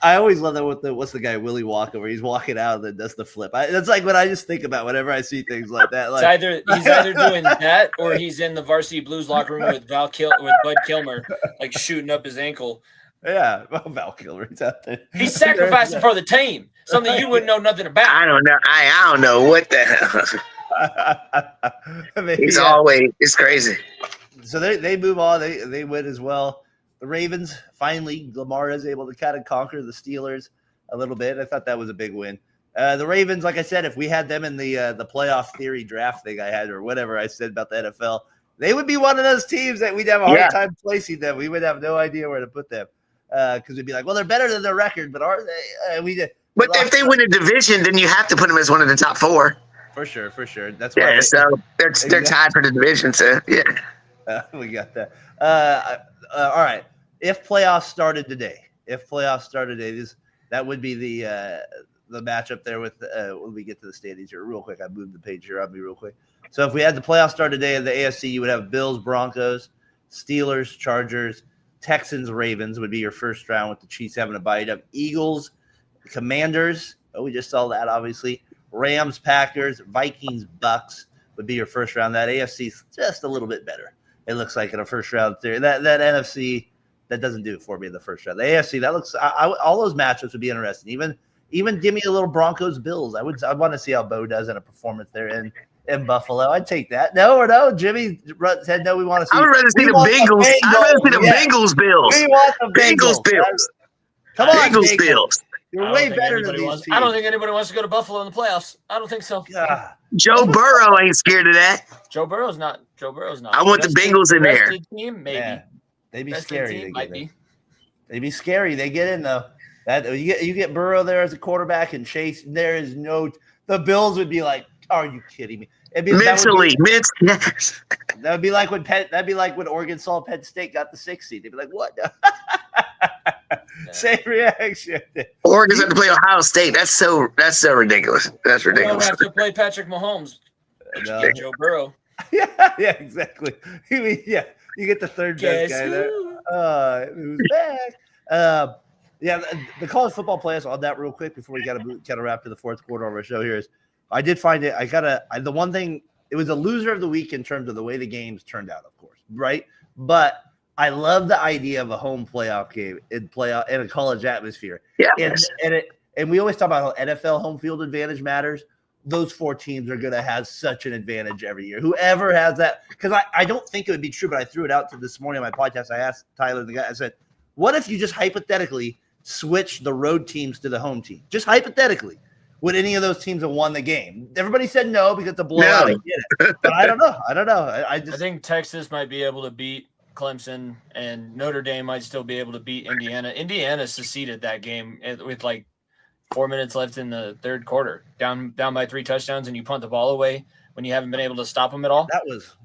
I always love that with what's the guy Willie Walker where he's walking out and then does the flip. That's like what I just think about whenever I see things like that. Like he's either doing that or he's in the Varsity Blues locker room with Bud Kilmer, like shooting up his ankle. Yeah, Val Kilmer, he's out there. He's sacrificing for the team, something you wouldn't know nothing about. I don't know. I don't know what the hell. It's crazy. So they move on. They win as well. The Ravens, finally, Lamar is able to kind of conquer the Steelers a little bit. I thought that was a big win. The Ravens, like I said, if we had them in the playoff theory draft thing I had or whatever I said about the NFL, they would be one of those teams that we'd have a hard time placing them. We would have no idea where to put them. Because we'd be like, well, they're better than their record, but are they? But if they win a division, then you have to put them as one of the top 4. For sure. That's why. So they're tied for the division. So we got that. All right. If playoffs started today, that would be the matchup there with when we get to the standings here. Real quick, I moved the page here on me real quick. So if we had the playoffs start today in the AFC, you would have Bills, Broncos, Steelers, Chargers. Texans, Ravens would be your first round with the Chiefs having a bite up. Eagles, Commanders. Oh, we just saw that, obviously. Rams, Packers, Vikings, Bucks would be your first round. That AFC is just a little bit better. It looks like in a first round theory. That NFC, that doesn't do it for me in the first round. The AFC, that looks all those matchups would be interesting. Even give me a little Broncos, Bills. I want to see how Bo does in a performance there in Buffalo. I'd take that. No. Jimmy said no. We want to see. I would rather see the Bengals. I'd rather see the Bengals Bills. We want the Bengals Bills. Come on, Bengals Bills. You're way better than these teams. I don't think anybody wants to go to Buffalo in the playoffs. I don't think so. Joe Burrow ain't scared of that. Joe Burrow's not. I want the Bengals in there. Team, maybe. Yeah. They'd be scary. Team, might be. They'd be scary. They get in though. That you get Burrow there as a quarterback and Chase. There is no. The Bills would be like, "Are you kidding me?" Mentally. That would be like when Oregon saw Penn State got the 6th seed. They'd be like, "What?" Same reaction. Oregon's have to play Ohio State. That's so ridiculous. That's ridiculous. You don't have to play Patrick Mahomes. No. Joe Burrow. Yeah, exactly. You get the third best guy there. Who's back? Yeah, the college football playoffs on that real quick before we got to wrap to the fourth quarter of our show here is I did find it. The one thing, it was a loser of the week in terms of the way the games turned out, of course, right? But I love the idea of a home playoff game in a college atmosphere. Yeah. And we always talk about how NFL home field advantage matters. Those 4 teams are going to have such an advantage every year. Whoever has that, because I don't think it would be true, but I threw it out to this morning on my podcast. I asked Tyler, the guy, I said, what if you just hypothetically switch the road teams to the home team? Just hypothetically, would any of those teams have won the game? Everybody said no because it's a blowout. No. I get it. But I don't know. I think Texas might be able to beat Clemson, and Notre Dame might still be able to beat Indiana. Indiana seceded that game with like 4 minutes left in the third quarter, down by 3 touchdowns, and you punt the ball away when you haven't been able to stop them at all. That was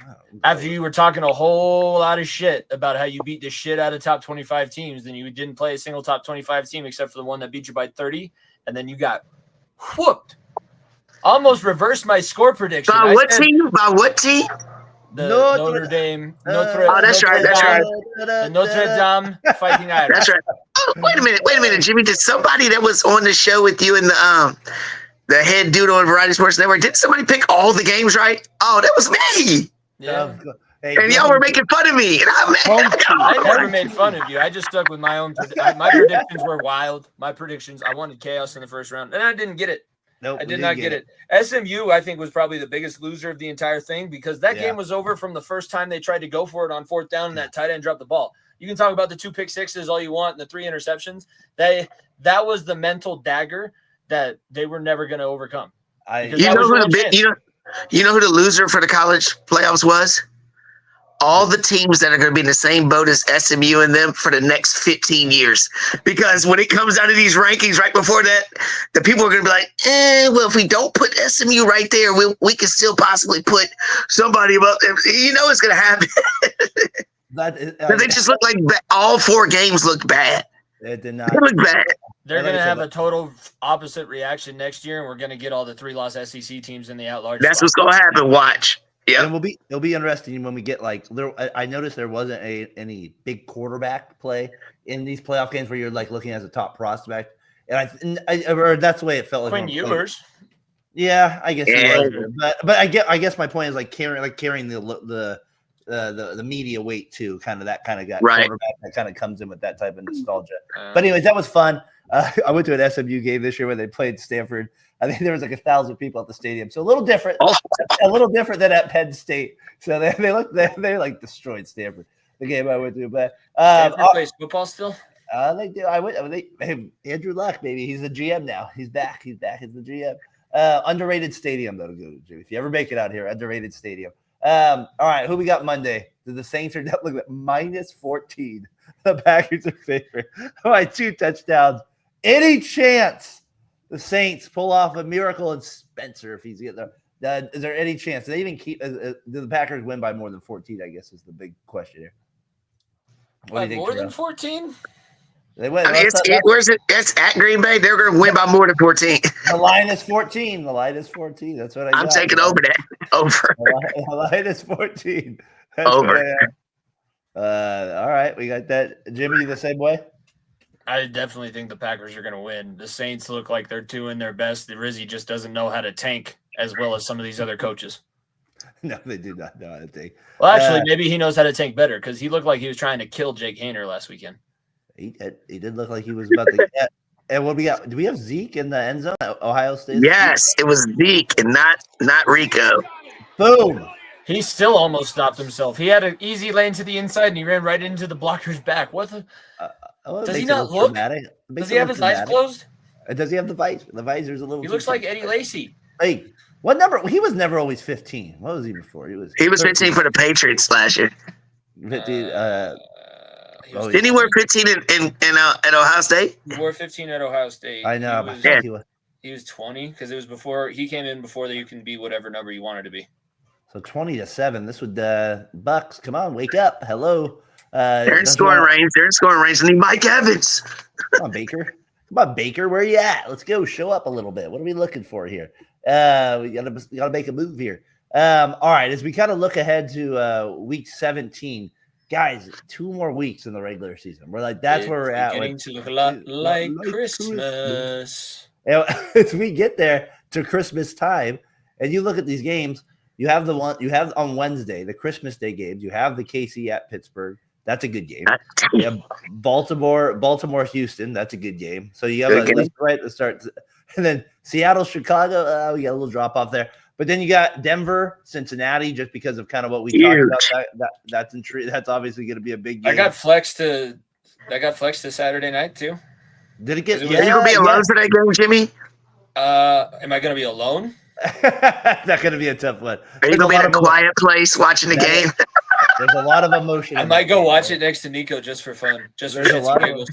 after you were talking a whole lot of shit about how you beat the shit out of top 25 teams, then you didn't play a single top 25 team except for the one that beat you by 30, and then you got whooped. Almost reversed my score prediction. By what team? The Notre Dame. That's right. The Notre Dame Fighting Irish. That's right. Oh, wait a minute, Jimmy. Did somebody that was on the show with you and the head dude on Variety Sports Network, did somebody pick all the games right? Oh, that was me. Yeah. Hey, and y'all were making fun of me. And I never made fun of you. I just stuck with my own. My predictions were wild. I wanted chaos in the first round, and I didn't get it. Nope, I did not get it. SMU, I think, was probably the biggest loser of the entire thing because that game was over from the first time they tried to go for it on 4th down and that tight end dropped the ball. You can talk about the 2 pick sixes all you want and the 3 interceptions. That was the mental dagger that they were never going to overcome. You know who the loser for the college playoffs was? All the teams that are going to be in the same boat as SMU and them for the next 15 years. Because when it comes out of these rankings right before that, the people are going to be like, well, if we don't put SMU right there, we can still possibly put somebody above. You know it's going to happen. They just look like all 4 games looked bad. It did not. They look bad. They're going to have a total opposite reaction next year, and we're going to get all the 3-loss SEC teams in the at-large. That's what's going to happen. Watch. Yeah, and it'll be interesting when we get I noticed there wasn't any big quarterback play in these playoff games where you're like looking as a top prospect, and or that's the way it felt. Quinn Ewers. Yeah, I guess. But I guess my point is carrying the media weight too, kind of that kind of guy, quarterback that kind of comes in with that type of nostalgia. But anyways, that was fun. I went to an SMU game this year where they played Stanford. I think there was like 1,000 people at the stadium, so a little different, than at Penn State. So they like destroyed Stanford. The game I went to, but Stanford plays football still. They do. Andrew Luck, baby, he's the GM now. He's back. He's back as the GM. Underrated stadium though to go to. If you ever make it out here, underrated stadium. All right, who we got Monday? The Saints are look at -14. The Packers are favorite by 2 touchdowns. Any chance the Saints pull off a miracle in Spencer if he's getting there? Is there any chance? Do they even keep? Do the Packers win by more than 14? I guess is the big question here. What do you think? More than 14? They win. Where's it? It's at Green Bay. They're going to win by more than 14. The line is 14. The line is 14. That's what I'm taking over that. Over. The line is 14. That's over. All right, we got that. Jimmy, the same way? I definitely think the Packers are going to win. The Saints look like they're doing their best. The Rizzy just doesn't know how to tank as well as some of these other coaches. No, they do not know how to tank. Well, actually, maybe he knows how to tank better because he looked like he was trying to kill Jake Haener last weekend. He did look like he was about to get. And what we got? Do we have Zeke in the end zone at Ohio State? Yes, it was Zeke and not Rico. Boom. He still almost stopped himself. He had an easy lane to the inside, and he ran right into the blocker's back. What the? Does he not look? Does he have his eyes closed? Does he have the visor? The visor's a little. He looks like Eddie Lacy. Hey, what number? He was never always 15. What was he before? He was 15 for the Patriots last year. 15. Didn't he wear 15 at Ohio State? He wore 15 at Ohio State. I know. He was 20 because it was before he came in before that you can be whatever number you wanted to be. So 20-7. This would Bucks. Come on, wake up. Hello. They're in scoring range. They're in scoring range. And Mike Evans. Come on, Baker. Come on, Baker. Where are you at? Let's go. Show up a little bit. What are we looking for here? We gotta make a move here. All right. As we kind of look ahead to week 17, guys, 2 more weeks in the regular season. We're like, that's where we're at. Beginning to look a lot like Christmas. As we get there to Christmas time, and you look at these games, you have on Wednesday, the Christmas Day games. You have the KC at Pittsburgh. That's a good game. You have Baltimore, Houston. That's a good game. So you have at least right at the start. And then Seattle, Chicago. We got a little drop off there. But then you got Denver, Cincinnati, just because of kind of what we talked about. That's obviously going to be a big game. I got flexed to Saturday night too. Did it get? Are you gonna be alone for that game, Jimmy? Am I gonna be alone? That's not gonna be a tough one. Are you gonna be in a quiet place watching the game? There's a lot of emotion. I might go watch it next to Nico just for fun. Just there's for a lot of.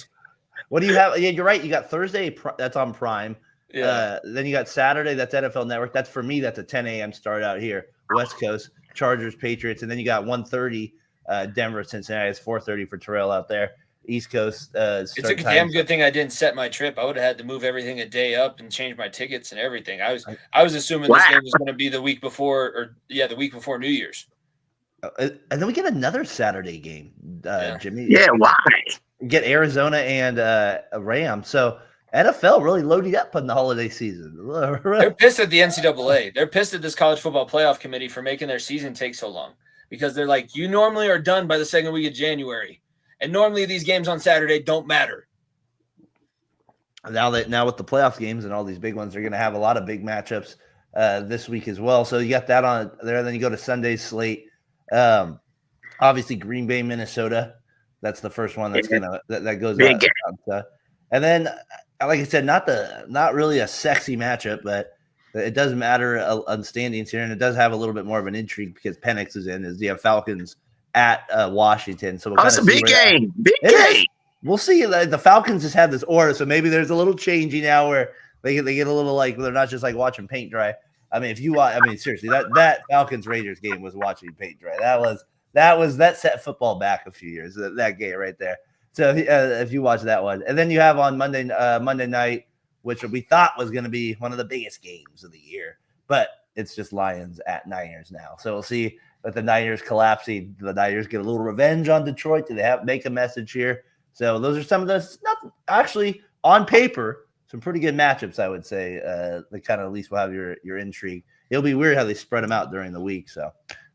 What do you have? Yeah, you're right. You got Thursday. That's on Prime. Yeah. Then you got Saturday. That's NFL Network. That's for me. That's a 10 a.m. start out here. West Coast Chargers, Patriots, and then you got 1:30 Denver, Cincinnati. It's 4:30 for Terrell out there. East Coast. It's a damn good thing I didn't set my trip. I would have had to move everything a day up and change my tickets and everything. I was assuming this game was going to be the week before, the week before New Year's. And then we get another Saturday game, Jimmy. Yeah, why? Get Arizona and Rams. So NFL really loaded up on the holiday season. They're pissed at the NCAA. They're pissed at this college football playoff committee for making their season take so long, because they're like, you normally are done by the second week of January. And normally these games on Saturday don't matter. Now with the playoff games and all these big ones, they're going to have a lot of big matchups this week as well. So you got that on there. Then you go to Sunday's slate. Obviously Green Bay, Minnesota. That's the first one that's that goes on. And then, like I said, not really a sexy matchup, but it does matter on standings here, and it does have a little bit more of an intrigue because Penix is in. Is you have Falcons at Washington, so it's a big game. Big game. We'll see. The Falcons just have this aura, so maybe there's a little changing now where they get a little like they're not just like watching paint dry. I mean, seriously, that Falcons Raiders game was watching paint dry. That set football back a few years. That game right there. So if you watch that one, and then you have on Monday night, which we thought was going to be one of the biggest games of the year, but it's just Lions at Niners now. So we'll see with the Niners collapsing. The Niners get a little revenge on Detroit. Do they make a message here? So those are some of those. Not actually on paper, some pretty good matchups, I would say. They kind of at least will have your intrigue. It'll be weird how they spread them out during the week. So.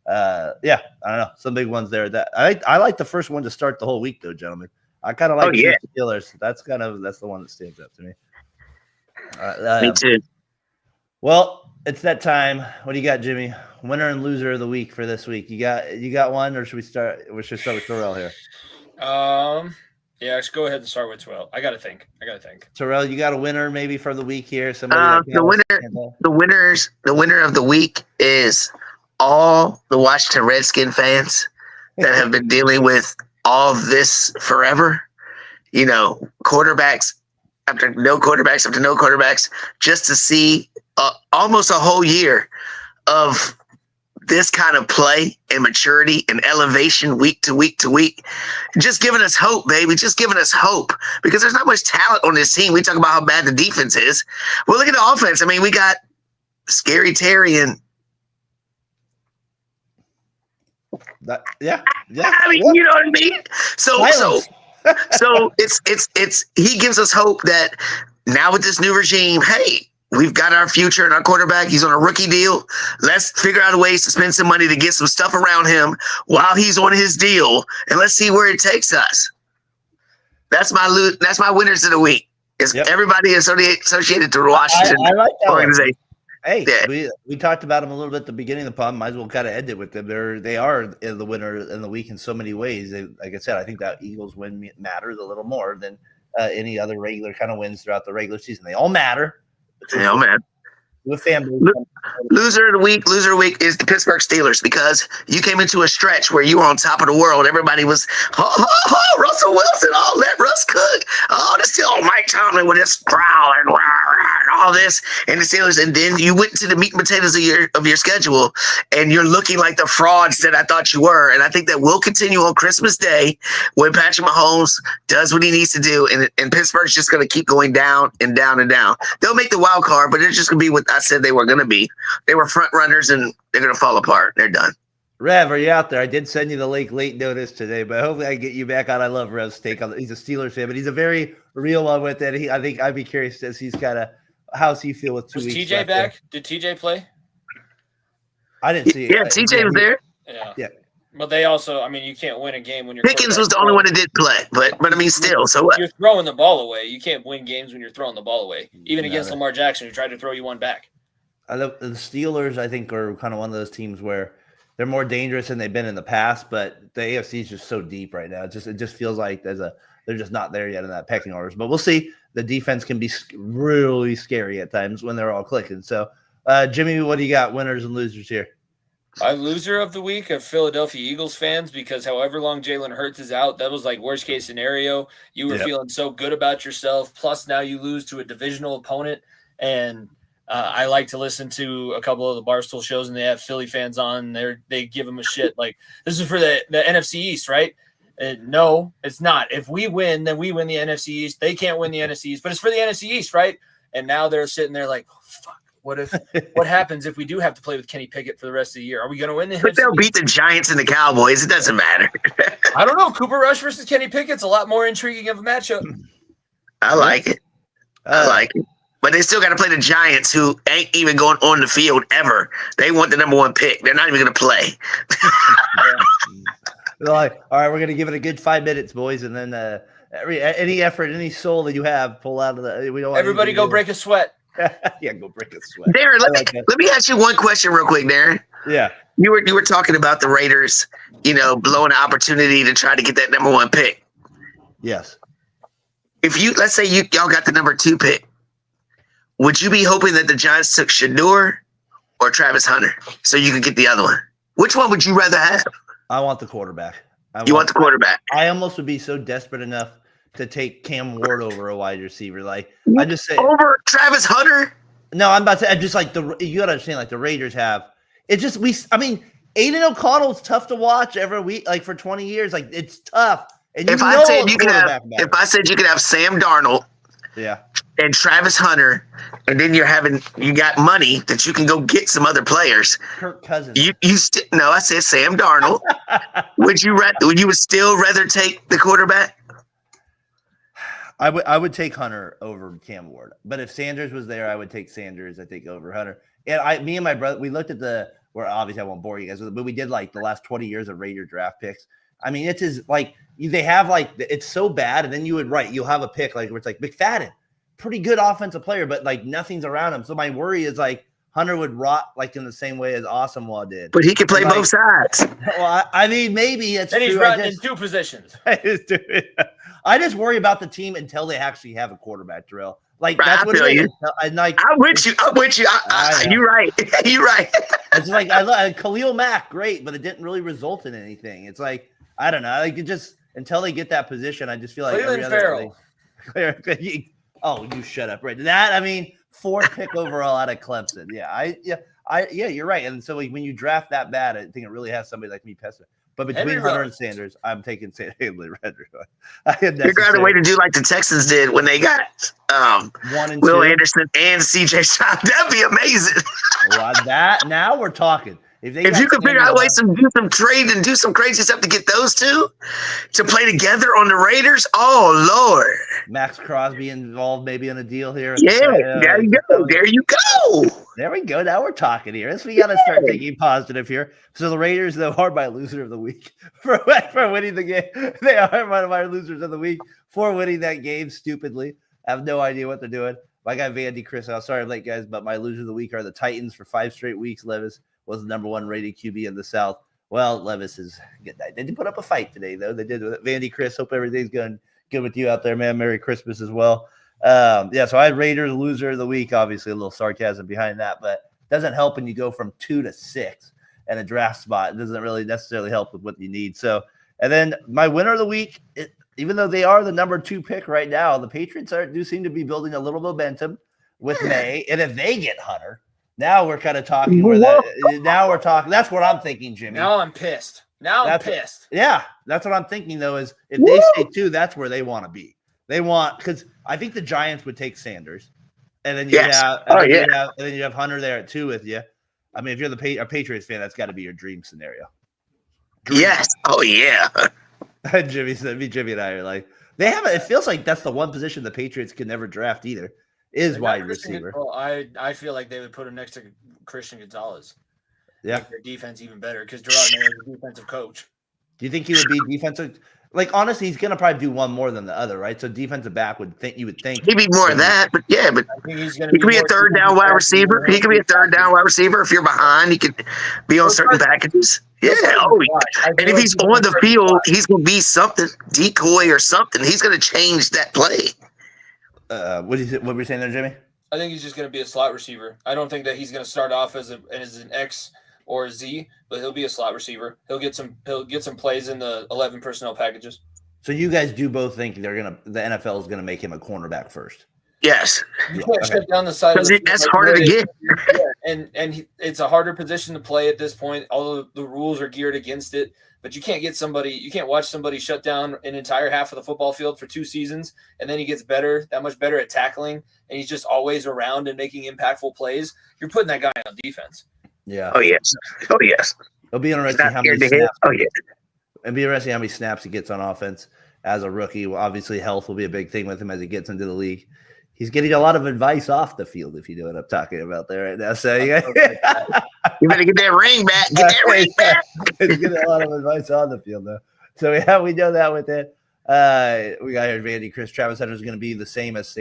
I don't know. Some big ones there. That I like the first one to start the whole week, though, gentlemen. I kind of like the Steelers. That's the one that stands up to me. Me too. Well, it's that time. What do you got, Jimmy? Winner and loser of the week for this week. You got one, or should we start? We should start with Terrell here. Yeah, let's go ahead and start with Terrell. I gotta think. Terrell, you got a winner maybe for the week here. Somebody the winner of the week is all the Washington Redskin fans that have been dealing with all of this forever. Quarterbacks after no quarterbacks, just to see almost a whole year of this kind of play and maturity and elevation week to week to week. Just giving us hope, baby. Just giving us hope, because there's not much talent on this team. We talk about how bad the defense is. Well, look at the offense. I mean, we got Scary Terry and I mean, you know what I mean? So it's he gives us hope that now with this new regime, hey, we've got our future and our quarterback. He's on a rookie deal. Let's figure out a way to spend some money to get some stuff around him while he's on his deal, and let's see where it takes us. That's my winners of the week. Everybody associated to the Washington organization. Hey, we talked about them a little bit at the beginning of the pod. Might as well kind of end it with them. They are the winner in the week in so many ways. Like I said, I think that Eagles win matters a little more than any other regular kind of wins throughout the regular season. They all matter. They all matter. Loser of the week is the Pittsburgh Steelers, because you came into a stretch where you were on top of the world. Everybody was, Russell Wilson, let Russ cook. This still Mike Tomlin with his growl and all this, and the Steelers. And then you went to the meat and potatoes of your schedule, and you're looking like the frauds that I thought you were. And I think that will continue on Christmas Day when Patrick Mahomes does what he needs to do, and Pittsburgh's just going to keep going down and down and down. They'll make the wild card, but it's just going to be what I said they were going to be. They were front runners, and they're going to fall apart. They're done. Rev, are you out there? I did send you the link late notice today, but hopefully I can get you back on. I love Rev's take on. He's a Steelers fan, but he's a very real one with it. I think I'd be curious as he's kind of how's he feel with 2 weeks. Was TJ back? Did TJ play? I didn't see it. Yeah, TJ was there. Yeah. But they also, I mean, you can't win a game when you're Pickens was the only one that did play, but I mean, still, so what? You're throwing the ball away. You can't win games when you're throwing the ball away, even against Lamar Jackson, who tried to throw you one back. The Steelers, I think, are kind of one of those teams where they're more dangerous than they've been in the past, but the AFC is just so deep right now. It just feels like they're just not there yet in that pecking orders. But we'll see. The defense can be really scary at times when they're all clicking. So, Jimmy, what do you got? Winners and losers here. My loser of the week are Philadelphia Eagles fans because however long Jalen Hurts is out, that was like worst case scenario. You were feeling so good about yourself. Plus now you lose to a divisional opponent. And I like to listen to a couple of the Barstool shows and they have Philly fans on. They give them a shit. Like, this is for the NFC East, right? No, it's not. If we win, then we win the NFC East. They can't win the NFC East, but it's for the NFC East, right? And now they're sitting there like, oh, fuck. What happens if we do have to play with Kenny Pickett for the rest of the year? Are we going to win the But they'll beat the Giants and the Cowboys. It doesn't matter. I don't know. Cooper Rush versus Kenny Pickett's a lot more intriguing of a matchup. I like it. But they still got to play the Giants, who ain't even going on the field ever. They want the number 1 pick. They're not even going to play. They're like, all right, we're going to give it a good 5 minutes, boys, and then any effort, any soul that you have, pull out of the. We don't. Everybody go break a sweat. Yeah, go break a sweat. Darren, let me ask you one question real quick, Darren. Yeah. You were talking about the Raiders, blowing an opportunity to try to get that number 1 pick. Yes. If let's say y'all got the number 2 pick, would you be hoping that the Giants took Shador or Travis Hunter so you could get the other one? Which one would you rather have? I want the quarterback. You want the quarterback? I almost would be so desperate enough to take Cam Ward over a wide receiver. Like, I just say over Travis Hunter. No, I'm about to. I'm just like you gotta understand. Like the Raiders have. It's just Aiden O'Connell's tough to watch every week. Like for 20 years, like it's tough. And if I said you could have Sam Darnold, and Travis Hunter, and then you got money that you can go get some other players. Kirk Cousins. No, I said Sam Darnold. Would you still rather take the quarterback? I would take Hunter over Cam Ward, but if Sanders was there, I would take Sanders. I think over Hunter. And me and my brother, we looked at where obviously I won't bore you guys with it, but we did like the last 20 years of Raider draft picks. I mean, it is like they have like it's so bad, and then you'll have a pick like where it's like McFadden, pretty good offensive player, but like nothing's around him. So my worry is like Hunter would rot like in the same way as Asamoah did. But he can play both sides. Well, I mean, maybe it's. And he's rotting in 2 positions. I just worry about the team until they actually have a quarterback, Terrell. Like that's what it is. I'm with you. You're right. You're right. It's like I love Khalil Mack, great, but it didn't really result in anything. It's like I don't know. Like it just until they get that position, I just feel like Cleveland Farrell. Oh, you shut up! Right, that 4th pick overall out of Clemson. Yeah, you're right. And so when you draft that bad, I think it really has somebody like me pester. But between Hunter and Sanders, I'm taking Sanders. You're going to wait to do like the Texans did when they got Will Anderson and CJ Stroud. That'd be amazing. Well, now we're talking. If you could figure out ways to do some trade and do some crazy stuff to get those two to play together on the Raiders, oh Lord! Max Crosby involved maybe in a deal here. Yeah, there you go. There you go. There we go. Now we're talking here. We got to start thinking positive here. So the Raiders, though, are my loser of the week for winning the game. They are one of my losers of the week for winning that game stupidly. I have no idea what they're doing. My guy Vandy Chris, I'm sorry I'm late, guys, but my loser of the week are the Titans for 5 straight weeks. Levis was the number 1 rated QB in the South. Well, Levis is good. They did put up a fight today, though. They did with it. Vandy Chris, hope everything's going good with you out there, man. Merry Christmas as well. So I had Raiders loser of the week. Obviously, a little sarcasm behind that, but it doesn't help when you go from 2 to 6 and a draft spot. It doesn't really necessarily help with what you need. So, and then my winner of the week, even though they are the number 2 pick right now, the Patriots do seem to be building a little momentum with May. And if they get Hunter, now we're kind of talking now we're talking. That's what I'm thinking, Jimmy. Now I'm pissed. I'm pissed. Yeah, that's what I'm thinking, though, is if they stay 2, that's where they want to be. They want, because I think the Giants would take Sanders. And then you have Hunter there at 2 with you. I mean, if you're a Patriots fan, that's got to be your dream scenario. Yes. Oh yeah. Jimmy said, "Me, Jimmy, and I are like they have. It feels like that's the one position the Patriots can never draft either. Is wide receiver. Well, I feel like they would put him next to Christian Gonzalez. Yeah, make their defense even better because Gerard Mayer is a defensive coach. Do you think he would be defensive? Like honestly, he's gonna probably do one more than the other, right? So defensive back would think you would think he'd be more of that, but yeah, but I think he's gonna he could be a third down wide receiver. He could be a third down wide receiver if you're behind. He could be on certain packages. Yeah. Oh, and if he's on the field, he's gonna be something decoy or something. He's gonna change that play. What were you saying there, Jimmy? I think he's just going to be a slot receiver. I don't think that he's going to start off as an X or a Z, but he'll be a slot receiver. He'll get some plays in the 11 personnel packages. So you guys do both think the NFL is gonna make him a cornerback first? Yes. You can't shut down the side of the that's harder to get. Yeah, and it's a harder position to play at this point. All of the rules are geared against it. But you can't watch somebody shut down an entire half of the football field for 2 seasons, and then he gets that much better at tackling, and he's just always around and making impactful plays. You're putting that guy on defense. Yeah. Oh yes. Oh yes. It'll be interesting how many snaps. Oh yeah. It'll be interesting how many snaps he gets on offense as a rookie. Well, obviously, health will be a big thing with him as he gets into the league. He's getting a lot of advice off the field, if you know what I'm talking about there right now. So you better get that ring back. Get that ring back. He's getting a lot of advice on the field, though. So yeah, we know that with it. We got here, Vandy. Travis Hunter is going to be the same as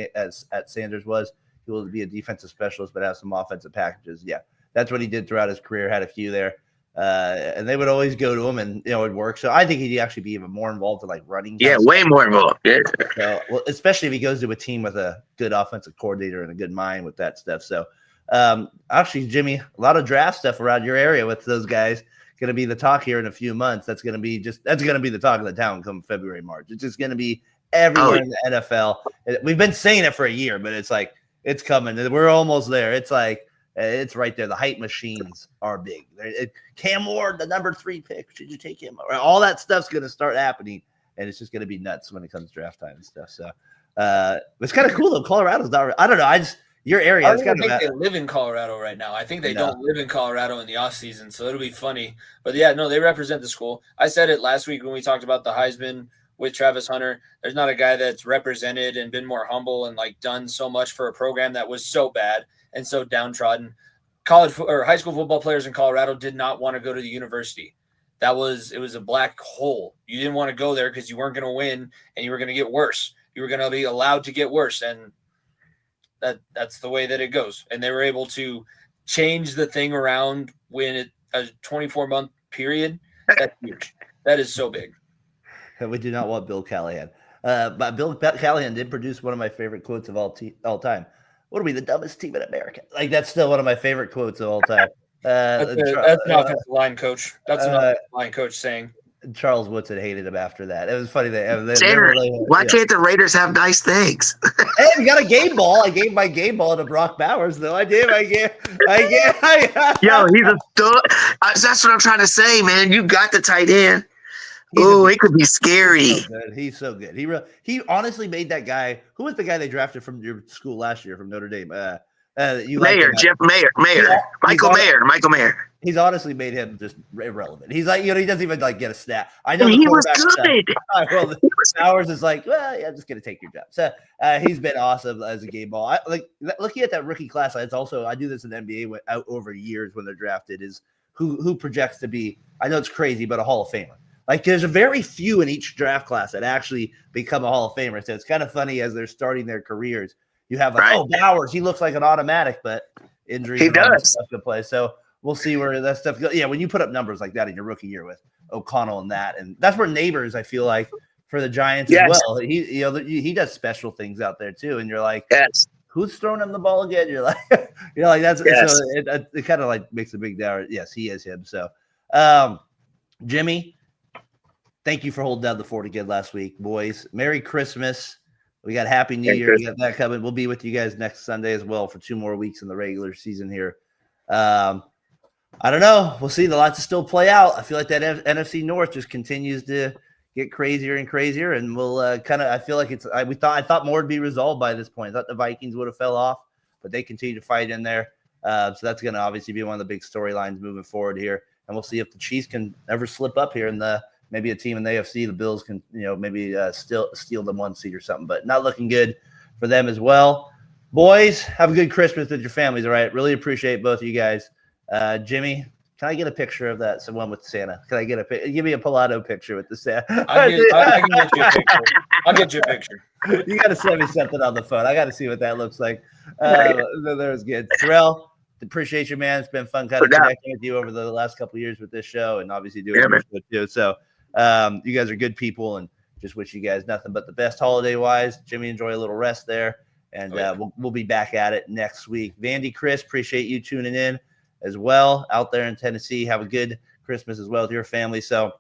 Sanders was. He will be a defensive specialist, but have some offensive packages. Yeah, that's what he did throughout his career. Had a few there. And they would always go to him, and it'd work. So I think he'd actually be even more involved in like running. Yeah, way more involved. Yeah. So, well, especially if he goes to a team with a good offensive coordinator and a good mind with that stuff. So, actually, Jimmy, a lot of draft stuff around your area with those guys. Going to be the talk here in a few months. That's going to be the talk of the town come February, March. It's just going to be everywhere in the NFL. We've been saying it for a year, but it's like it's coming. We're almost there. It's like. It's right there. The hype machines are big. Cam Ward, the number 3 pick. Should you take him? All that stuff's going to start happening, and it's just going to be nuts when it comes to draft time and stuff. So it's kind of cool though. Colorado's not. I don't know. Your area. I don't think they live in Colorado right now. I think they don't live in Colorado in the off season, so it'll be funny. But yeah, no, they represent the school. I said it last week when we talked about the Heisman with Travis Hunter. There's not a guy that's represented and been more humble and like done so much for a program that was so bad and so downtrodden. College or high school football players in Colorado did not want to go to the university. It was a black hole. You didn't want to go there because you weren't going to win and you were going to get worse. You were going to be allowed to get worse. And that's the way that it goes. And they were able to change the thing around when a 24-month period. That's huge. That is so big. We do not want Bill Callahan. But Bill Callahan did produce one of my favorite quotes of all time. What are we, the dumbest team in America? Like, that's still one of my favorite quotes of all time. That's an offensive line coach. That's an offensive line coach saying. Charles Woodson hated him after that. It was funny. Why can't the Raiders have nice things? Hey, we got a game ball. I gave my game ball to Brock Bowers, though. I did. Yo, he's a stud. That's what I'm trying to say, man. You got the tight end. Oh, it could be scary. He's so good. He honestly made that guy. Who was the guy they drafted from your school last year from Notre Dame? Jeff Mayer. Yeah, Michael Mayer. He's honestly made him just irrelevant. He's like, he doesn't even like get a snap. I know he was good. Well, Bowers is like, well, yeah, I'm just gonna take your job. So he's been awesome as a game ball. Looking at that rookie class. It's also I do this in the NBA out over years when they're drafted is who projects to be. I know it's crazy, but a Hall of Famer. Like there's a very few in each draft class that actually become a Hall of Famer. So it's kind of funny as they're starting their careers. You have Bowers, he looks like an automatic, but injuries he does stuff to play. So we'll see where that stuff goes. Yeah, when you put up numbers like that in your rookie year with O'Connell and that's where Neighbors, I feel like, for the Giants as well. He does special things out there too, and you're like, who's throwing him the ball again? You're like, that's so it kind of like makes a big doubt. Yes, he is him. So, Jimmy. Thank you for holding down the fort again last week, boys. Merry Christmas. We got Happy New Year. We got that coming. We'll be with you guys next Sunday as well for 2 more weeks in the regular season here. I don't know. We'll see. The lots to still play out. I feel like that NFC North just continues to get crazier and crazier, and we'll I feel like I thought more would be resolved by this point. I thought the Vikings would have fell off, but they continue to fight in there. So that's going to obviously be one of the big storylines moving forward here. and we'll see if the Chiefs can ever slip up here in maybe a team in the AFC. The Bills can, maybe still steal them 1 seed or something, but not looking good for them as well. Boys, have a good Christmas with your families. All right. Really appreciate both of you guys. Jimmy, can I get a picture of that? Someone with Santa. Can I get give me a Pilato picture with the Santa? I can get you a picture. I'll get you a picture. You got to send me something on the phone. I got to see what that looks like. That was good. Terrell, appreciate you, man. It's been fun kind of connecting with you over the last couple of years with this show, and obviously doing your show too. So you guys are good people, and just wish you guys nothing but the best holiday-wise. Jimmy, enjoy a little rest there, and we'll be back at it next week. Vandy, Chris, appreciate you tuning in as well out there in Tennessee. Have a good Christmas as well with your family. So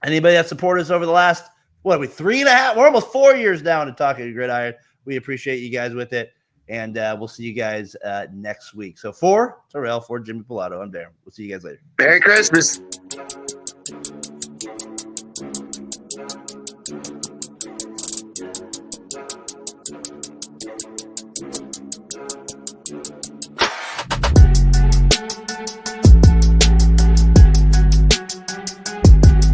anybody that supported us over the last, 3.5, we're almost 4 years down to Talkin the Gridiron. We appreciate you guys with it, and we'll see you guys next week. So for Terrell, for Jimmy Pilato, I'm Darren. We'll see you guys later. Merry Christmas.